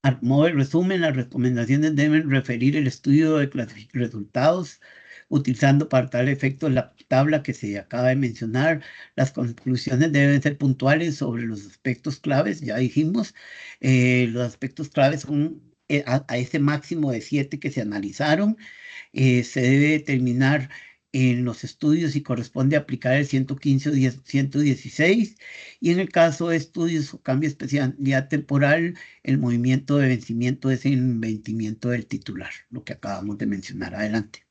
A modo de resumen, las recomendaciones deben referir el estudio de resultados utilizando para tal efecto la tabla que se acaba de mencionar. Las conclusiones deben ser puntuales sobre los aspectos claves, ya dijimos. Los aspectos claves son a ese máximo de 7 que se analizaron. Se debe determinar en los estudios si corresponde aplicar el 115 o 116, y en el caso de estudios o cambio de especialidad temporal, el movimiento de vencimiento es el vencimiento del titular, lo que acabamos de mencionar. Adelante.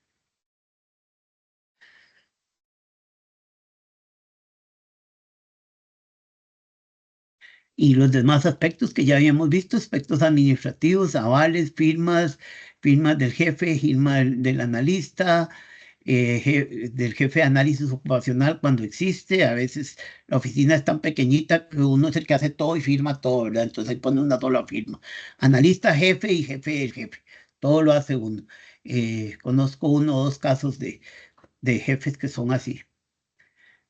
Y los demás aspectos que ya habíamos visto, aspectos administrativos, avales, firmas del jefe, firma del analista, del jefe de análisis ocupacional cuando existe. A veces la oficina es tan pequeñita que uno es el que hace todo y firma todo, ¿verdad? Entonces ahí pone una sola firma. Analista, jefe y jefe del jefe. Todo lo hace uno. Conozco 1 o 2 casos de jefes que son así.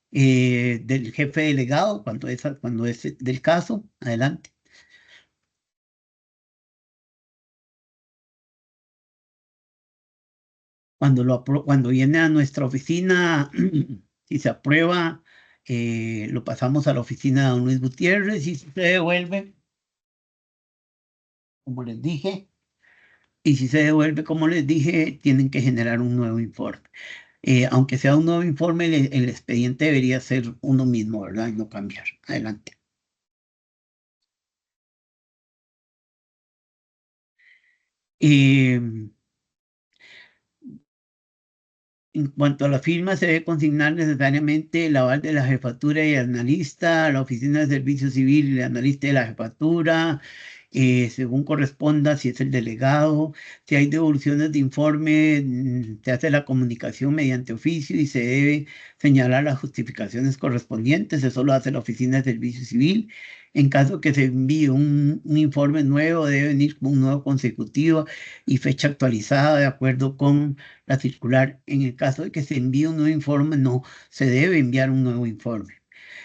Del jefe delegado, cuando es del caso. Adelante. Cuando viene a nuestra oficina, si se aprueba, lo pasamos a la oficina de don Luis Gutiérrez, y si se devuelve, como les dije, tienen que generar un nuevo informe. Aunque sea un nuevo informe, el expediente debería ser uno mismo, ¿verdad? Y no cambiar. Adelante. En cuanto a la firma, se debe consignar necesariamente el aval de la jefatura y analista, la oficina de servicio civil y el analista de la jefatura, según corresponda, si es el delegado. Si hay devoluciones de informe, se hace la comunicación mediante oficio y se debe señalar las justificaciones correspondientes. Eso lo hace la oficina de servicio civil. En caso que se envíe un informe nuevo, debe venir con un nuevo consecutivo y fecha actualizada de acuerdo con la circular. En el caso de que se envíe un nuevo informe, no se debe enviar un nuevo informe.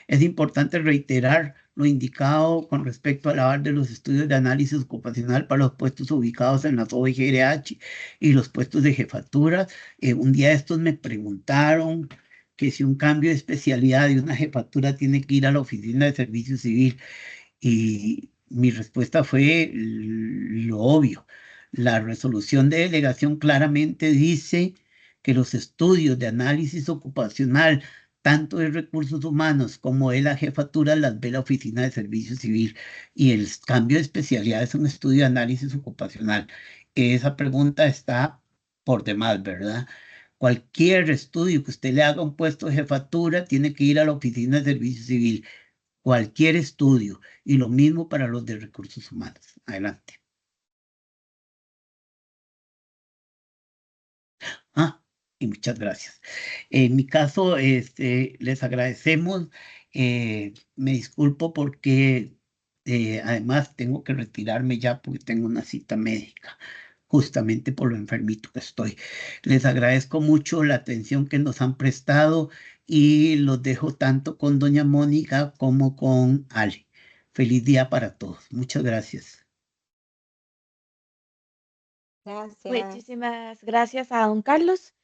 Es importante reiterar lo indicado con respecto al aval de los estudios de análisis ocupacional para los puestos ubicados en las OIGRH y los puestos de jefatura. Un día estos me preguntaron que si un cambio de especialidad de una jefatura tiene que ir a la oficina de servicio civil, y mi respuesta fue lo obvio. La resolución de delegación claramente dice que los estudios de análisis ocupacional tanto de recursos humanos como de la jefatura las ve la Oficina de Servicio Civil, y el cambio de especialidad es un estudio de análisis ocupacional. Esa pregunta está por demás, ¿verdad? Cualquier estudio que usted le haga a un puesto de jefatura tiene que ir a la Oficina de Servicio Civil. Cualquier estudio. Y lo mismo para los de recursos humanos. Adelante. Y muchas gracias. En mi caso, les agradecemos. Me disculpo porque además tengo que retirarme ya porque tengo una cita médica, justamente por lo enfermito que estoy. Les agradezco mucho la atención que nos han prestado y los dejo tanto con doña Mónica como con Ale. Feliz día para todos. Muchas gracias. Gracias. Muchísimas gracias a don Carlos.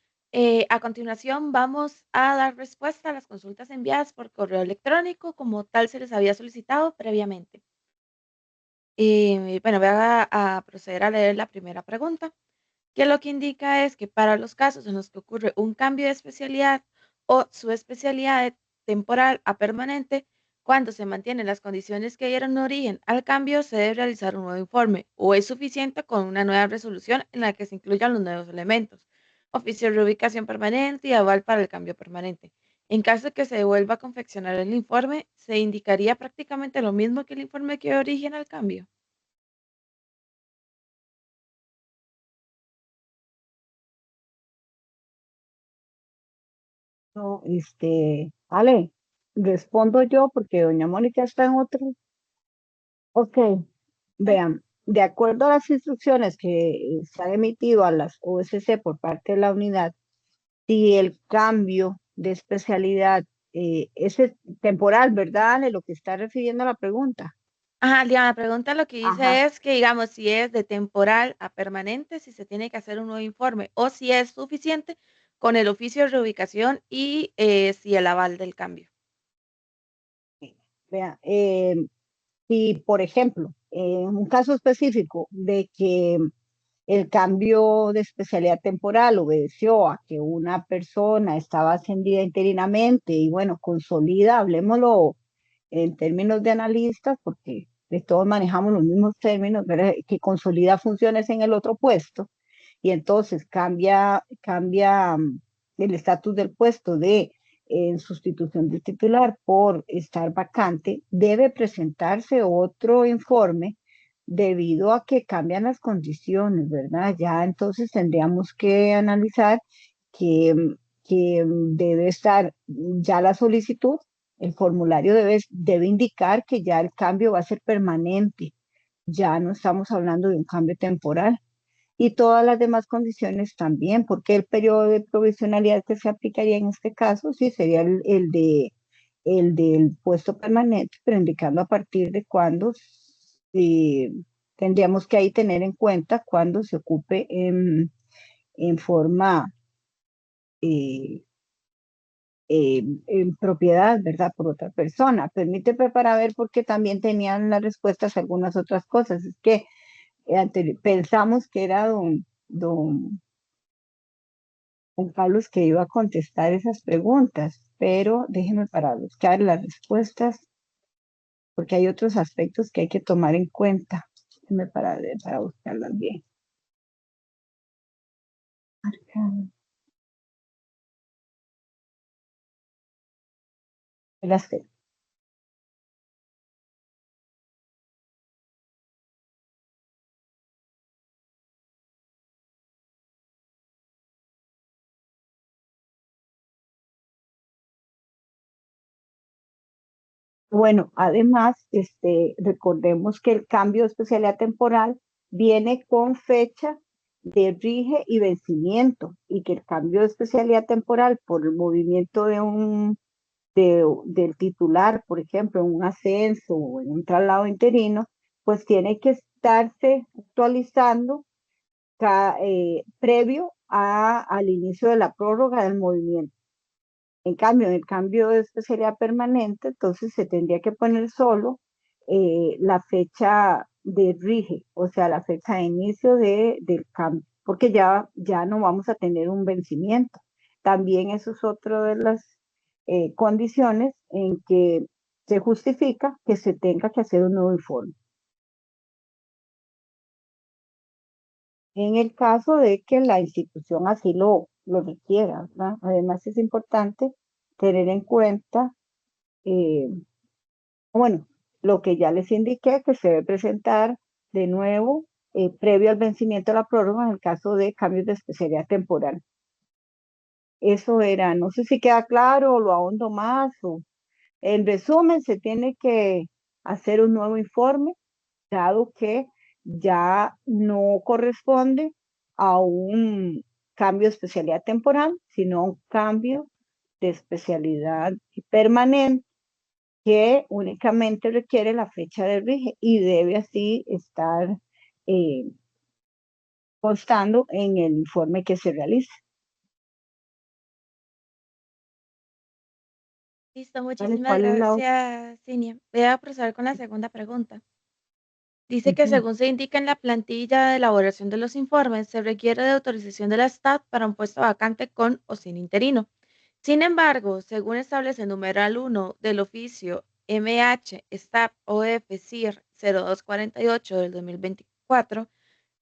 A continuación vamos a dar respuesta a las consultas enviadas por correo electrónico, como tal se les había solicitado previamente. Bueno, voy a proceder a leer la primera pregunta, que lo que indica es que para los casos en los que ocurre un cambio de especialidad o su especialidad de temporal a permanente, cuando se mantienen las condiciones que dieron origen al cambio, se debe realizar un nuevo informe o es suficiente con una nueva resolución en la que se incluyan los nuevos elementos, oficio de reubicación permanente y aval para el cambio permanente. En caso de que se vuelva a confeccionar el informe, se indicaría prácticamente lo mismo que el informe que dio origen al cambio. No, Ale, respondo yo porque doña Mónica está en otro. Ok, vean, de acuerdo a las instrucciones que se han emitido a las OSC por parte de la unidad, si el cambio de especialidad es temporal, ¿verdad, Ale? Lo que está refiriendo a la pregunta. Ajá, Liana, la pregunta lo que dice Ajá. es que, digamos, si es de temporal a permanente, si se tiene que hacer un nuevo informe o si es suficiente con el oficio de reubicación y si el aval del cambio. Vea, si, por ejemplo, en un caso específico de que el cambio de especialidad temporal obedeció a que una persona estaba ascendida interinamente y bueno, consolida, hablemoslo en términos de analistas, porque de todos manejamos los mismos términos, ¿verdad? Que consolida funciones en el otro puesto y entonces cambia el estatus del puesto de en sustitución del titular por estar vacante, debe presentarse otro informe debido a que cambian las condiciones, ¿verdad? Ya entonces tendríamos que analizar que, que debe estar ya la solicitud, el formulario debe indicar que ya el cambio va a ser permanente, ya no estamos hablando de un cambio temporal. Y todas las demás condiciones también, porque el periodo de provisionalidad que se aplicaría en este caso, sí, sería el del puesto permanente, pero indicando a partir de cuándo tendríamos que ahí tener en cuenta cuándo se ocupe en forma eh, en propiedad, ¿verdad? Por otra persona. Permíteme para ver porque también tenían las respuestas a algunas otras cosas. Es que pensamos que era don Carlos que iba a contestar esas preguntas, pero déjenme para buscar las respuestas porque hay otros aspectos que hay que tomar en cuenta. Déjenme para buscarlas bien. Las tengo. Bueno, además, recordemos que el cambio de especialidad temporal viene con fecha de rige y vencimiento, y que el cambio de especialidad temporal por el movimiento del titular, por ejemplo, en un ascenso o en un traslado interino, pues tiene que estarse actualizando previo al inicio de la prórroga del movimiento. En cambio, en el cambio de especialidad permanente, entonces se tendría que poner solo la fecha de rige, o sea, la fecha de inicio del cambio, porque ya no vamos a tener un vencimiento. También eso es otro de las condiciones en que se justifica que se tenga que hacer un nuevo informe. En el caso de que la institución así lo requiera, ¿verdad? Además es importante tener en cuenta, bueno, lo que ya les indiqué, que se debe presentar de nuevo previo al vencimiento de la prórroga en el caso de cambios de especialidad temporal. Eso era, no sé si queda claro o lo ahondo más, o en resumen, se tiene que hacer un nuevo informe, dado que ya no corresponde a un cambio de especialidad temporal, sino a un cambio de especialidad permanente que únicamente requiere la fecha de origen y debe así estar eh, constando en el informe que se realiza. Listo, ¿Cuál muchísimas es la otra? gracias, Cinia. Voy a proceder con la segunda pregunta. Dice que según se indica en la plantilla de elaboración de los informes, se requiere de autorización de la STAT para un puesto vacante con o sin interino. Sin embargo, según establece el numeral 1 del oficio MH STAP OF CIR 0248 del 2024,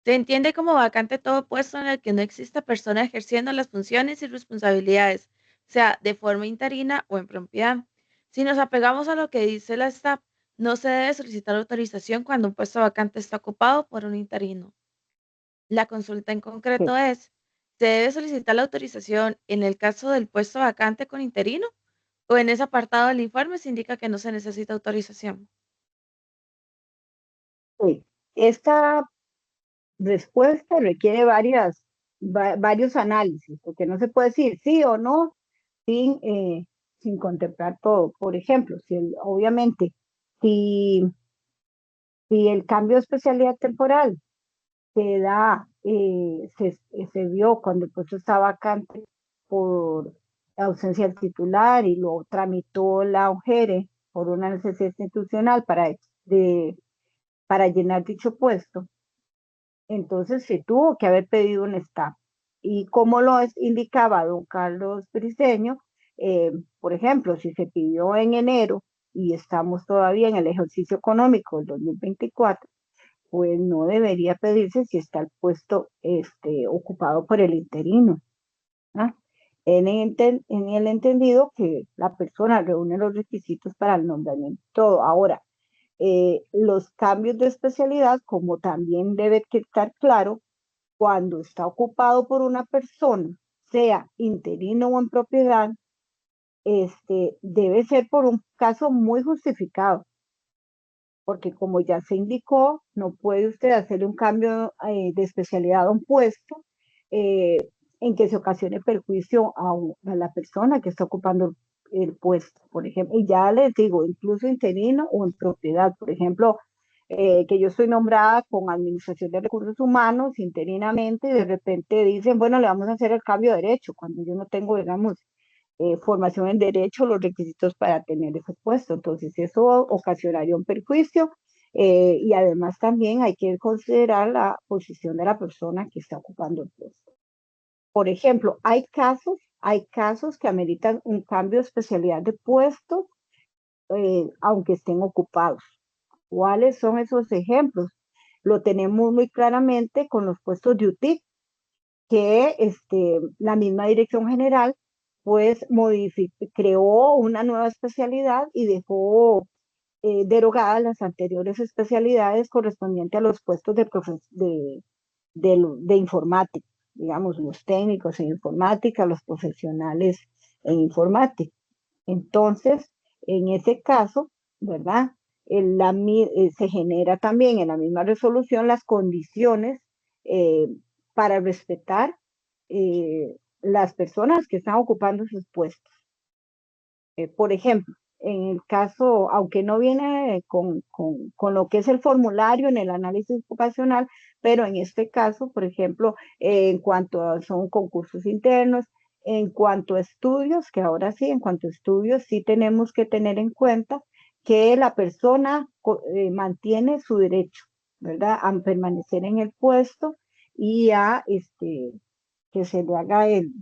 se entiende como vacante todo puesto en el que no exista persona ejerciendo las funciones y responsabilidades, sea de forma interina o en propiedad. Si nos apegamos a lo que dice la STAP, no se debe solicitar autorización cuando un puesto vacante está ocupado por un interino. La consulta en Sí. concreto es, ¿se debe solicitar la autorización en el caso del puesto vacante con interino? ¿O en ese apartado del informe se indica que no se necesita autorización? Sí. Esta respuesta requiere varios análisis, porque no se puede decir sí o no sin contemplar todo. Por ejemplo, obviamente, si, si el cambio de especialidad temporal se da, se vio cuando el puesto está vacante por ausencia del titular y lo tramitó la UGERE por una necesidad institucional para llenar dicho puesto, entonces se tuvo que haber pedido un staff. Y como indicaba don Carlos Briceño, por ejemplo, si se pidió en enero y estamos todavía en el ejercicio económico del 2024, pues no debería pedirse si está el puesto ocupado por el interino. ¿Ah? En el entendido que la persona reúne los requisitos para el nombramiento. Todo. Ahora, los cambios de especialidad, como también debe estar claro, cuando está ocupado por una persona, sea interino o en propiedad, debe ser por un caso muy justificado, porque como ya se indicó, no puede usted hacerle un cambio de especialidad a un puesto eh, en que se ocasione perjuicio a la persona que está ocupando el puesto, por ejemplo. Y ya les digo, incluso interino o en propiedad, por ejemplo, que yo estoy nombrada con Administración de Recursos Humanos interinamente y de repente dicen, bueno, le vamos a hacer el cambio de derecho, cuando yo no tengo, digamos, formación en derecho, los requisitos para tener ese puesto. Entonces, eso ocasionaría un perjuicio y además también hay que considerar la posición de la persona que está ocupando el puesto. Por ejemplo, hay casos que ameritan un cambio de especialidad de puesto, aunque estén ocupados. ¿Cuáles son esos ejemplos? Lo tenemos muy claramente con los puestos de UTIC, que la misma dirección general pues creó una nueva especialidad y dejó derogadas las anteriores especialidades correspondientes a los puestos de informática, digamos, los técnicos en informática, los profesionales en informática. Entonces, en ese caso, ¿verdad? Se genera también en la misma resolución las condiciones eh, para respetar las personas que están ocupando sus puestos. Por ejemplo, en el caso, aunque no viene con lo que es el formulario en el análisis ocupacional, pero en este caso, por ejemplo, en cuanto son concursos internos, en cuanto a estudios, que ahora sí, en cuanto a estudios, sí tenemos que tener en cuenta que la persona mantiene su derecho, ¿verdad? A permanecer en el puesto y a que se le haga el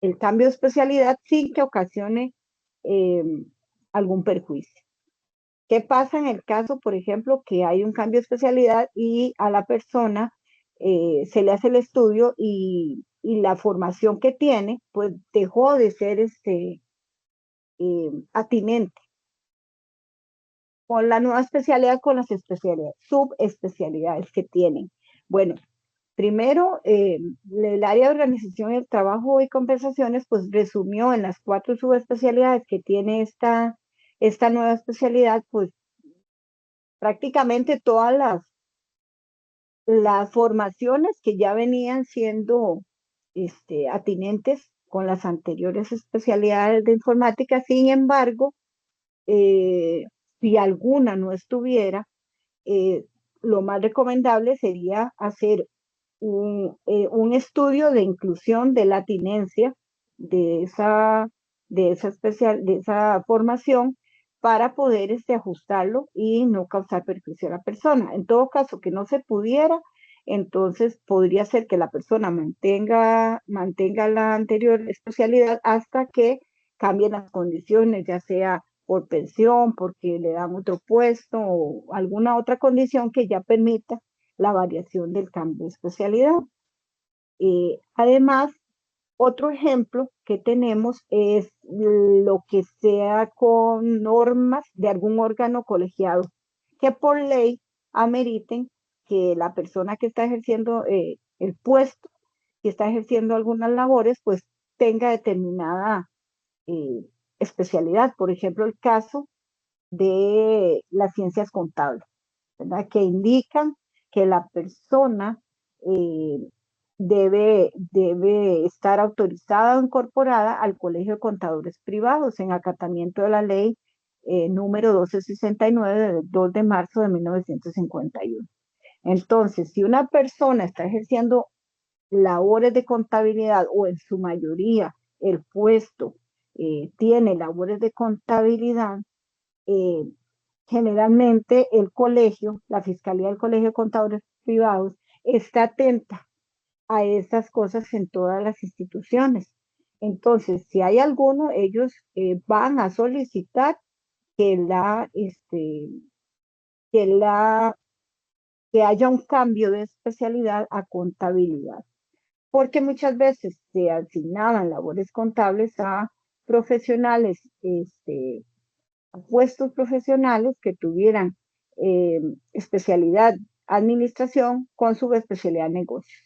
el cambio de especialidad sin que ocasione algún perjuicio. ¿Qué pasa en el caso, por ejemplo, que hay un cambio de especialidad y a la persona se le hace el estudio y la formación que tiene, pues dejó de ser atinente con la nueva especialidad, con las especialidades, subespecialidades que tienen? Bueno, primero, el área de organización del trabajo y compensaciones, pues resumió en las 4 subespecialidades que tiene esta nueva especialidad, pues prácticamente todas las formaciones que ya venían siendo atinentes con las anteriores especialidades de informática. Sin embargo, si alguna no estuviera, lo más recomendable sería hacer un estudio de inclusión de la atinencia de esa formación para poder ajustarlo y no causar perjuicio a la persona. En todo caso, que no se pudiera, entonces podría ser que la persona mantenga la anterior especialidad hasta que cambien las condiciones, ya sea por pensión, porque le dan otro puesto o alguna otra condición que ya permita la variación del cambio de especialidad. Además, otro ejemplo que tenemos es lo que sea con normas de algún órgano colegiado que por ley ameriten que la persona que está ejerciendo el puesto, que está ejerciendo algunas labores, pues tenga determinada especialidad. Por ejemplo, el caso de las ciencias contables, ¿verdad? Que indican que la persona eh, debe estar autorizada o incorporada al Colegio de Contadores Privados en acatamiento de la ley número 1269 del 2 de marzo de 1951. Entonces, si una persona está ejerciendo labores de contabilidad o en su mayoría el puesto tiene labores de contabilidad, eh, generalmente el colegio, la Fiscalía del Colegio de Contadores Privados, está atenta a esas cosas en todas las instituciones. Entonces, si hay alguno, ellos van a solicitar que que haya un cambio de especialidad a contabilidad, porque muchas veces se asignaban labores contables a profesionales, a puestos profesionales que tuvieran especialidad administración con subespecialidad negocios.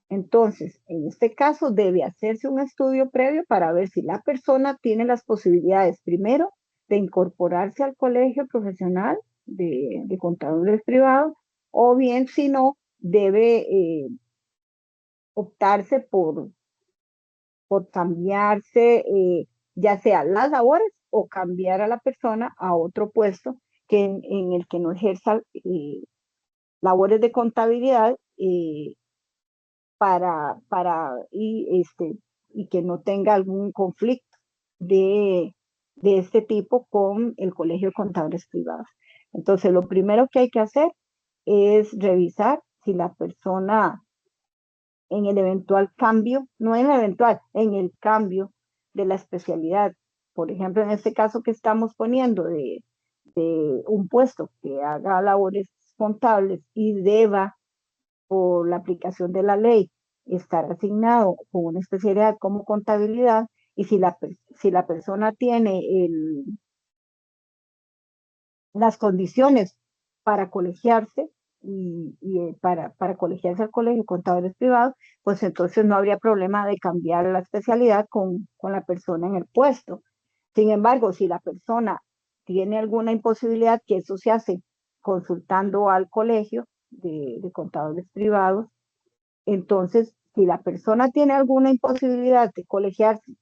Entonces, en este caso debe hacerse un estudio previo para ver si la persona tiene las posibilidades, primero, de incorporarse al colegio profesional de contadores privados, o bien, si no, debe optarse por cambiarse, ya sea las labores o cambiar a la persona a otro puesto en el que no ejerza labores de contabilidad y que no tenga algún conflicto de este tipo con el Colegio de Contadores Privados. Entonces, lo primero que hay que hacer es revisar si la persona en el eventual cambio, no en el eventual, en el cambio de la especialidad. Por ejemplo, en este caso que estamos poniendo de un puesto que haga labores contables y deba, por la aplicación de la ley, estar asignado con una especialidad como contabilidad, y si la persona tiene las condiciones para colegiarse para colegiarse al colegio de contadores privados, pues entonces no habría problema de cambiar la especialidad con la persona en el puesto. Sin embargo, si la persona tiene alguna imposibilidad, que eso se hace consultando al colegio de contadores privados, entonces si la persona tiene alguna imposibilidad de colegiarse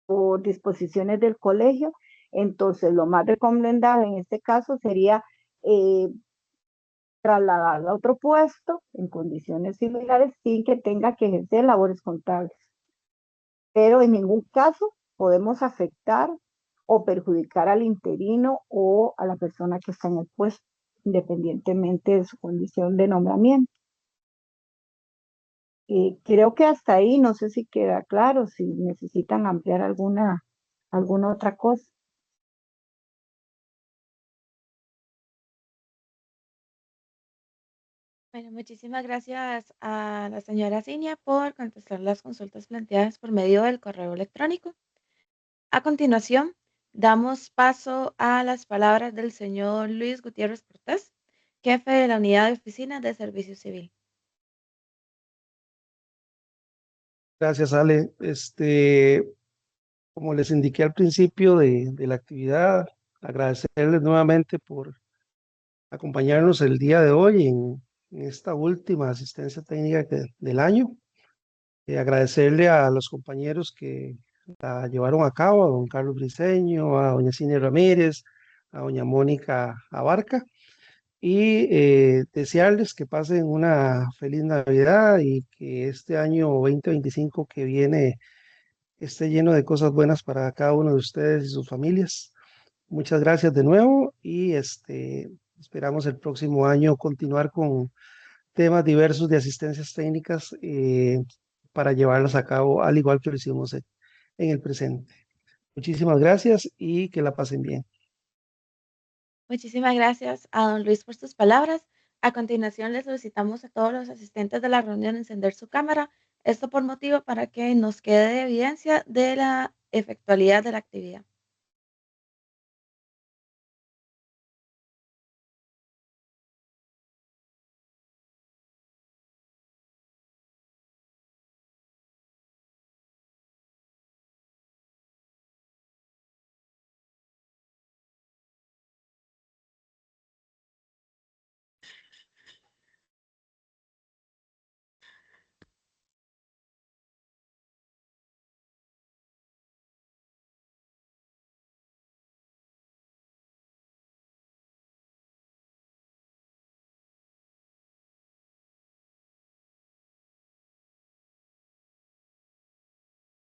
por disposiciones del colegio, entonces lo más recomendable en este caso sería trasladarla a otro puesto en condiciones similares sin que tenga que ejercer labores contables. Pero en ningún caso podemos afectar o perjudicar al interino o a la persona que está en el puesto, independientemente de su condición de nombramiento. Creo que hasta ahí, no sé si queda claro, si necesitan ampliar alguna otra cosa. Bueno, muchísimas gracias a la señora Cinia por contestar las consultas planteadas por medio del correo electrónico. A continuación, damos paso a las palabras del señor Luis Gutiérrez Cortés, jefe de la Unidad de Oficina de Servicio Civil. Gracias, Ale. Como les indiqué al principio de la actividad, agradecerles nuevamente por acompañarnos el día de hoy en esta última asistencia técnica del año. Agradecerle a los compañeros que la llevaron a cabo, a don Carlos Briceño, a doña Cinia Ramírez, a doña Mónica Abarca, y desearles que pasen una feliz Navidad y que este año 2025 que viene esté lleno de cosas buenas para cada uno de ustedes y sus familias. Muchas gracias de nuevo y esperamos el próximo año continuar con temas diversos de asistencias técnicas para llevarlas a cabo al igual que lo hicimos en el presente. Muchísimas gracias y que la pasen bien. Muchísimas gracias a don Luis por sus palabras. A continuación, le solicitamos a todos los asistentes de la reunión encender su cámara. Esto por motivo para que nos quede evidencia de la efectualidad de la actividad.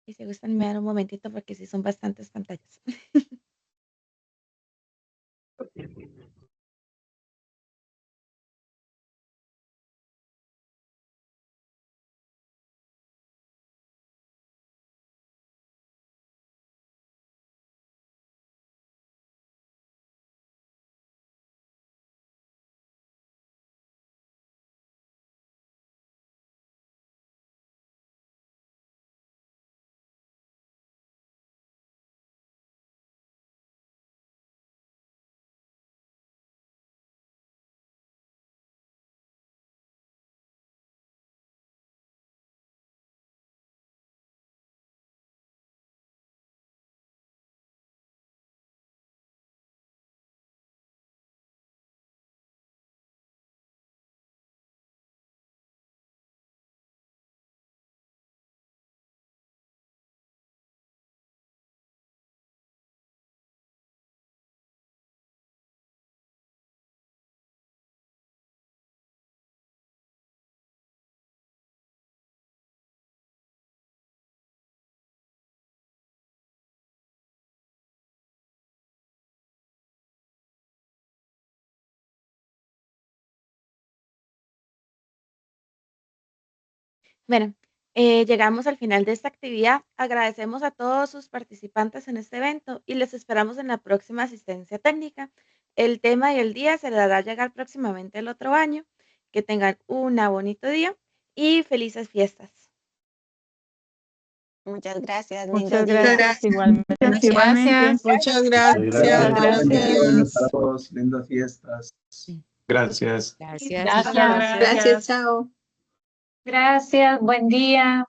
Y si gustan, me dan un momentito porque sí son bastantes pantallas. Bueno, llegamos al final de esta actividad. Agradecemos a todos sus participantes en este evento y les esperamos en la próxima asistencia técnica. El tema y el día se les hará llegar próximamente el otro año. Que tengan un bonito día y felices fiestas. Muchas gracias. Muchas lindo día. gracias, igualmente. Gracias. Muchas gracias. Buenos días. A todos, lindas fiestas. Gracias. Gracias. Gracias. Gracias, chao. Gracias, buen día.